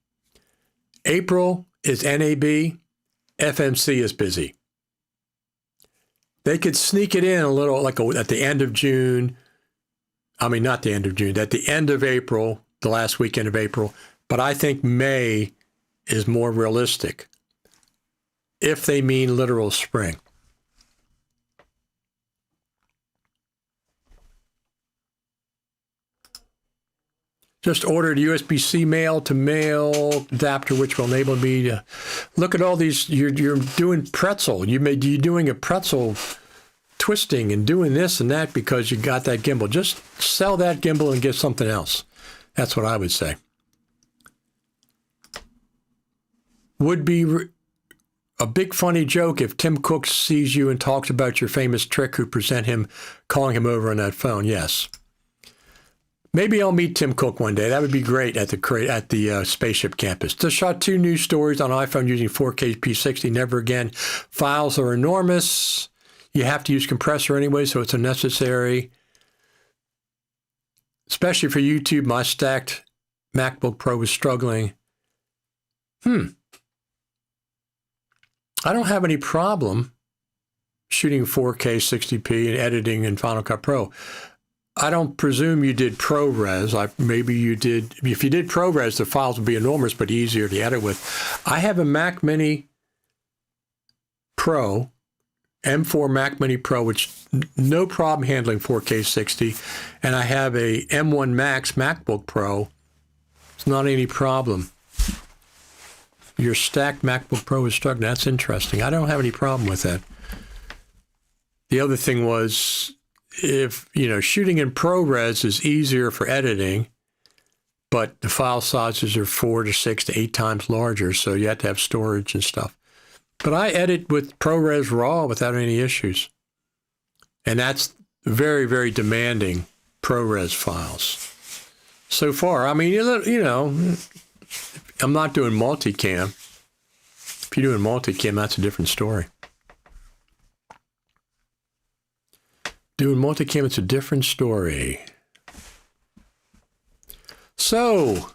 April is NAB. FMC is busy. They could sneak it in a little, at the end of June. I mean, not the end of June, at the end of April, the last weekend of April. But I think May is more realistic, if they mean literal spring. Just ordered USB-C male to male adapter, which will enable me to look at all these. You're doing pretzel. You're doing a pretzel twisting and doing this and that because you got that gimbal. Just sell that gimbal and get something else. That's what I would say. Would be a big funny joke if Tim Cook sees you and talks about your famous trick who present him calling him over on that phone. Yes. Maybe I'll meet Tim Cook one day. That would be great at the Spaceship Campus. Just shot 2 news stories on iPhone using 4K P60. Never again. Files are enormous. You have to use compressor anyway, so it's unnecessary. Especially for YouTube, my stacked MacBook Pro was struggling. I don't have any problem shooting 4K 60p and editing in Final Cut Pro. I don't presume you did ProRes. Maybe you did. If you did ProRes, the files would be enormous, but easier to edit with. I have a Mac Mini Pro, M4 Mac Mini Pro, which no problem handling 4K 60, and I have a M1 Max MacBook Pro. It's not any problem. Your stacked MacBook Pro is struggling. That's interesting. I don't have any problem with that. The other thing was, if, shooting in ProRes is easier for editing, but the file sizes are 4 to 6 to 8 times larger, so you have to have storage and stuff. But I edit with ProRes RAW without any issues. And that's very, very demanding ProRes files. So far, I mean, I'm not doing multicam. If you're doing multicam, that's a different story. Doing multicam, it's a different story. So,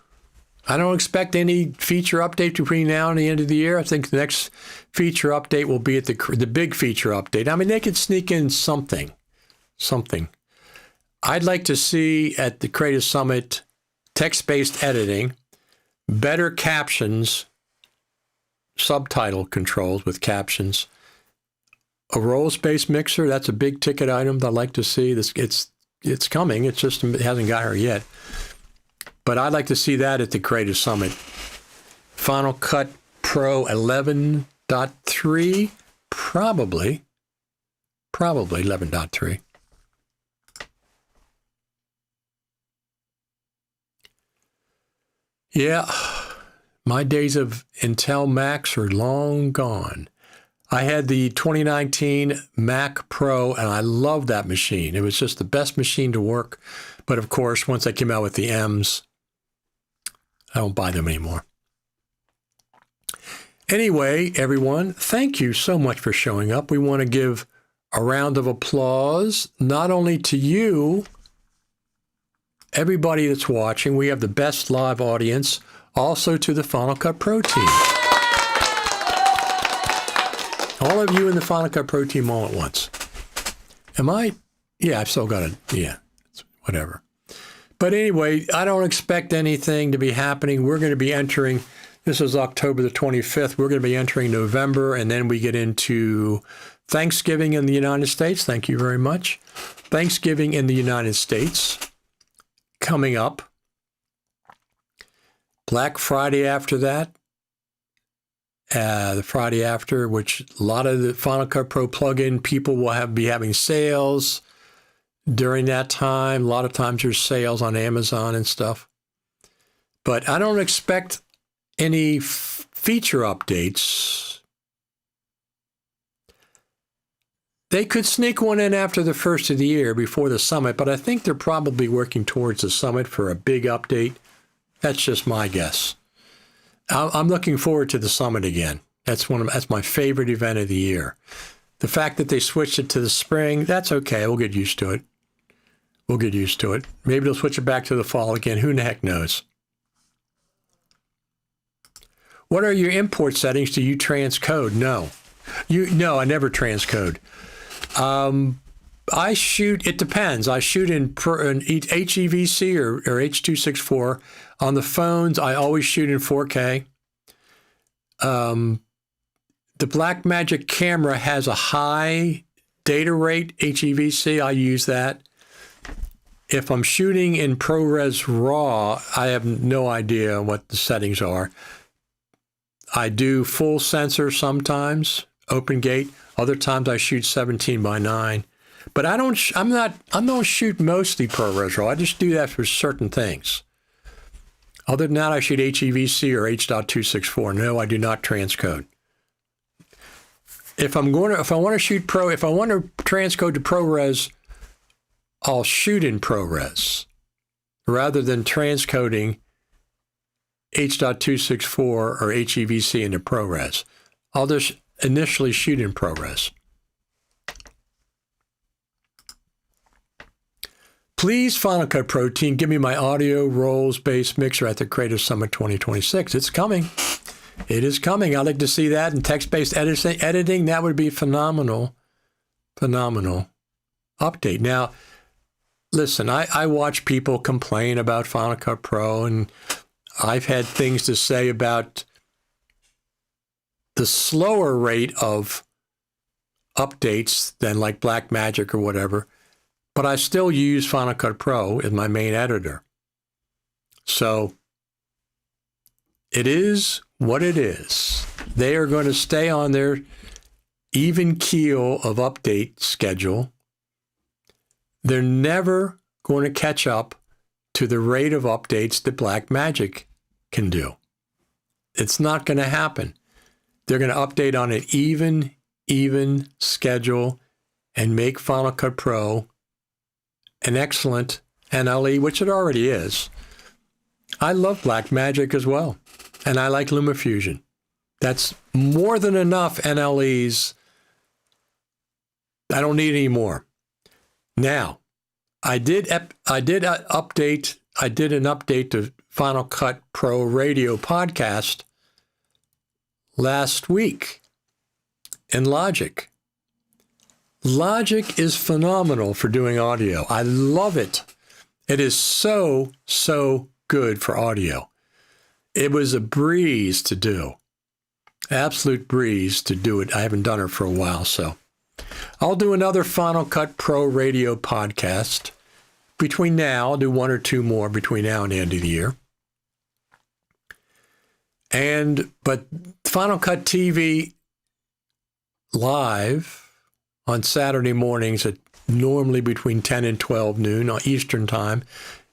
I don't expect any feature update between now and the end of the year. I think the next feature update will be at the big feature update. I mean, they could sneak in something. I'd like to see at the Creative Summit text-based editing, better captions, subtitle controls with captions, a roles-based mixer. That's a big ticket item that I'd like to see. It's coming. It hasn't got here yet. But I'd like to see that at the Creative Summit. Final Cut Pro 11.3, probably 11.3. Yeah, my days of Intel Macs are long gone. I had the 2019 Mac Pro, and I loved that machine. It was just the best machine to work. But of course, once I came out with the M's, I don't buy them anymore. Anyway, everyone, thank you so much for showing up. We want to give a round of applause, not only to you, everybody that's watching. We have the best live audience, also to the Final Cut Pro team. All of you in the Final Cut Pro team all at once. Am I? Yeah, I've still got it. Yeah, whatever. But anyway, I don't expect anything to be happening. We're going to be entering, this is October the 25th. We're going to be entering November, and then we get into Thanksgiving in the United States. Thank you very much. Thanksgiving in the United States coming up. Black Friday after that. The Friday after, which a lot of the Final Cut Pro plugin people will be having sales during that time. A lot of times there's sales on Amazon and stuff. But I don't expect any feature updates. They could sneak one in after the first of the year before the summit, but I think they're probably working towards the summit for a big update. That's just my guess. I'm looking forward to the summit again. That's my favorite event of the year. The fact that they switched it to the spring, that's okay. We'll get used to it. Maybe they'll switch it back to the fall again. Who the heck knows? What are your import settings? Do you transcode? No, I never transcode. I shoot. It depends. I shoot in HEVC or H.264. On the phones, I always shoot in 4K. The Blackmagic camera has a high data rate HEVC. I use that. If I'm shooting in ProRes RAW, I have no idea what the settings are. I do full sensor sometimes, open gate. Other times I shoot 17:9. But I don't shoot mostly ProRes RAW. I just do that for certain things. Other than that, I shoot HEVC or H.264. No, I do not transcode. If I want to transcode to ProRes, I'll shoot in ProRes rather than transcoding H.264 or HEVC into ProRes. I'll just initially shoot in ProRes. Please, Final Cut Pro team, give me my audio roles-based mixer at the Creative Summit 2026. It's coming. It is coming. I'd like to see that in text-based editing. That would be phenomenal update. Now, listen, I watch people complain about Final Cut Pro, and I've had things to say about the slower rate of updates than like Blackmagic or whatever, but I still use Final Cut Pro as my main editor. So it is what it is. They are going to stay on their even keel of update schedule. They're never going to catch up to the rate of updates that Blackmagic can do. It's not going to happen. They're going to update on an even schedule and make Final Cut Pro an excellent NLE, which it already is. I love Blackmagic as well, and I like LumaFusion. That's more than enough NLEs. I don't need any more. Now, I did an update to Final Cut Pro Radio podcast last week in Logic. Logic is phenomenal for doing audio. I love it. It is so good for audio. It was a breeze to do. Absolute breeze to do it. I haven't done it for a while, so I'll do another Final Cut Pro Radio podcast. Between now, I'll do one or two more between now and the end of the year. But Final Cut TV live on Saturday mornings at normally between 10 and 12 noon on Eastern time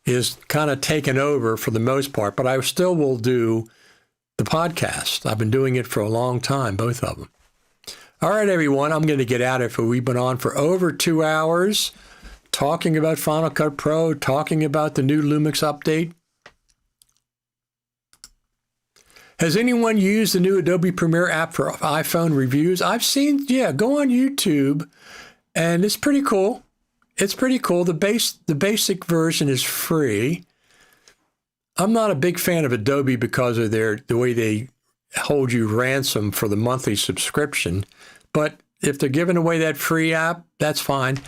is kind of taken over for the most part, but I still will do the podcast. I've been doing it for a long time, both of them. All right, everyone, I'm going to get out of it. We've been on for over 2 hours talking about Final Cut Pro, talking about the new Lumix update. Has anyone used the new Adobe Premiere app for iPhone reviews? I've seen, go on YouTube, and it's pretty cool. It's pretty cool. The basic version is free. I'm not a big fan of Adobe because of the way they hold you ransom for the monthly subscription. But if they're giving away that free app, that's fine.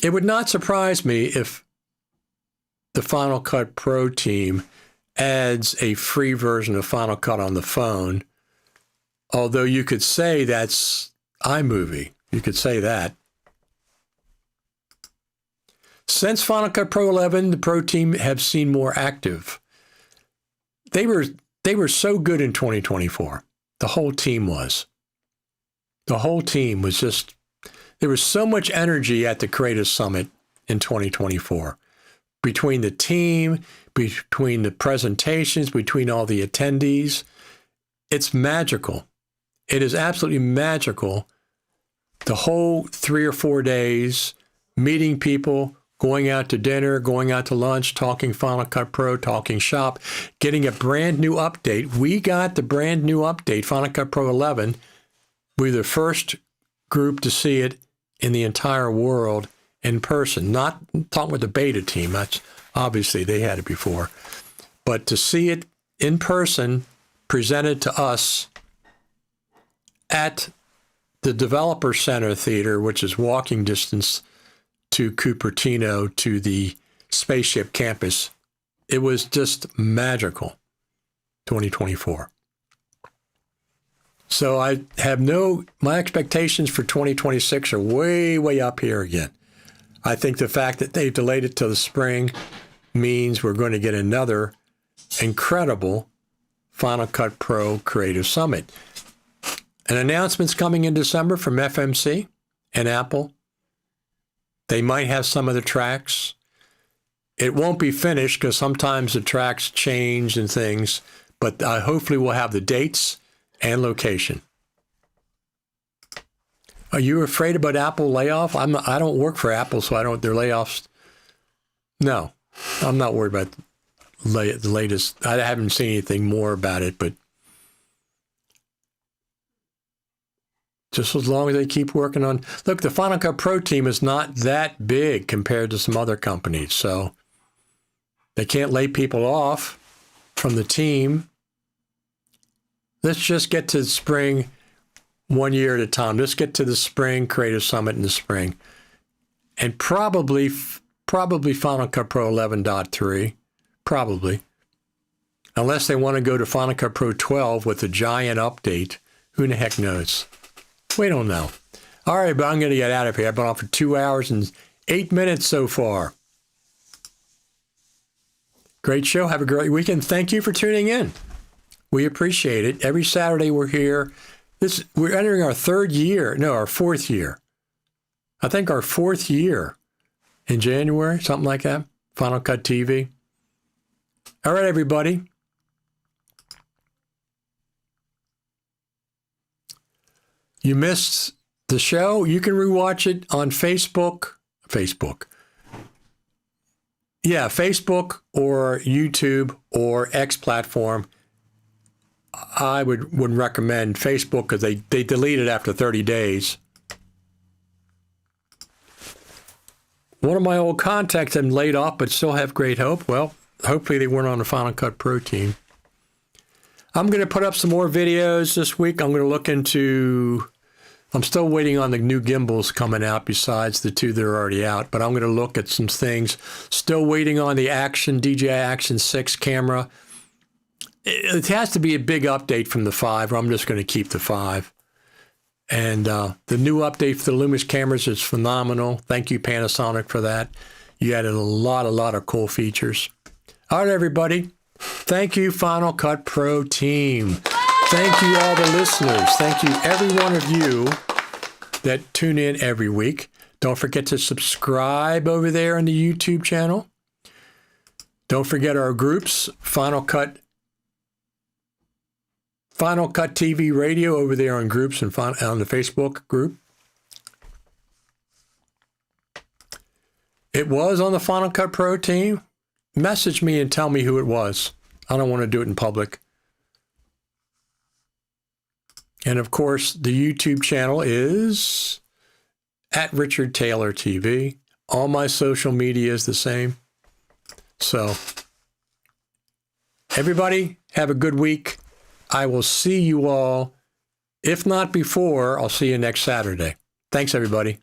It would not surprise me if the Final Cut Pro team adds a free version of Final Cut on the phone, although you could say that's iMovie. You could say that. Since Final Cut Pro 11, the Pro team have seen more active. They were so good in 2024. The whole team was. The whole team was just, there was so much energy at the Creative Summit in 2024. Between the team, between the presentations, between all the attendees. It's magical. It is absolutely magical. The whole 3 or 4 days, meeting people, going out to dinner, going out to lunch, talking Final Cut Pro, talking shop, getting a brand new update. We got the brand new update, Final Cut Pro 11. We were the first group to see it in the entire world in person. Not talking with the beta team. That's obviously they had it before. But to see it in person presented to us at the Developer Center Theater, which is walking distance to Cupertino, to the Spaceship Campus. It was just magical, 2024. So I have my expectations for 2026 are way up here again. I think the fact that they've delayed it till the spring means we're going to get another incredible Final Cut Pro Creative Summit. An announcement's coming in December from FMC and Apple. They might have some of the tracks. It won't be finished because sometimes the tracks change and things, but hopefully we'll have the dates and location. Are you afraid about Apple layoff? I don't work for Apple, so their layoffs. No, I'm not worried about the latest. I haven't seen anything more about it, but just as long as they keep working on. Look, the Final Cut Pro team is not that big compared to some other companies, so they can't lay people off from the team. let's just get to spring 1 year at a time. Let's get to the spring Creative Summit in the spring. And probably Final Cut Pro 11.3. Probably. Unless they want to go to Final Cut Pro 12 with a giant update. Who in the heck knows? We don't know. All right, but I'm going to get out of here. I've been on for 2 hours and 8 minutes so far. Great show. Have a great weekend. Thank you for tuning in. We appreciate it. Every Saturday we're here. We're entering our our fourth year. I think our fourth year in January, something like that. Final Cut TV. All right, everybody. You missed the show? You can rewatch it on Facebook. Yeah, Facebook or YouTube or X platform. I would recommend Facebook because they delete it after 30 days. One of my old contacts have laid off but still have great hope. Well, hopefully they weren't on the Final Cut Pro team. I'm going to put up some more videos this week. I'm going to look into... I'm still waiting on the new gimbals coming out besides the two that are already out, but I'm going to look at some things. Still waiting on the DJI Action 6 camera. It has to be a big update from the 5, or I'm just going to keep the 5. And the new update for the Lumix cameras is phenomenal. Thank you, Panasonic, for that. You added a lot of cool features. All right, everybody. Thank you, Final Cut Pro team. Thank you, all the listeners. Thank you, every one of you that tune in every week. Don't forget to subscribe over there on the YouTube channel. Don't forget our groups, Final Cut TV Radio over there on groups and on the Facebook group. It was on the Final Cut Pro team. Message me and tell me who it was. I don't want to do it in public. And of course, the YouTube channel is at Richard Taylor TV. All my social media is the same. So, everybody, have a good week. I will see you all. If not before, I'll see you next Saturday. Thanks, everybody.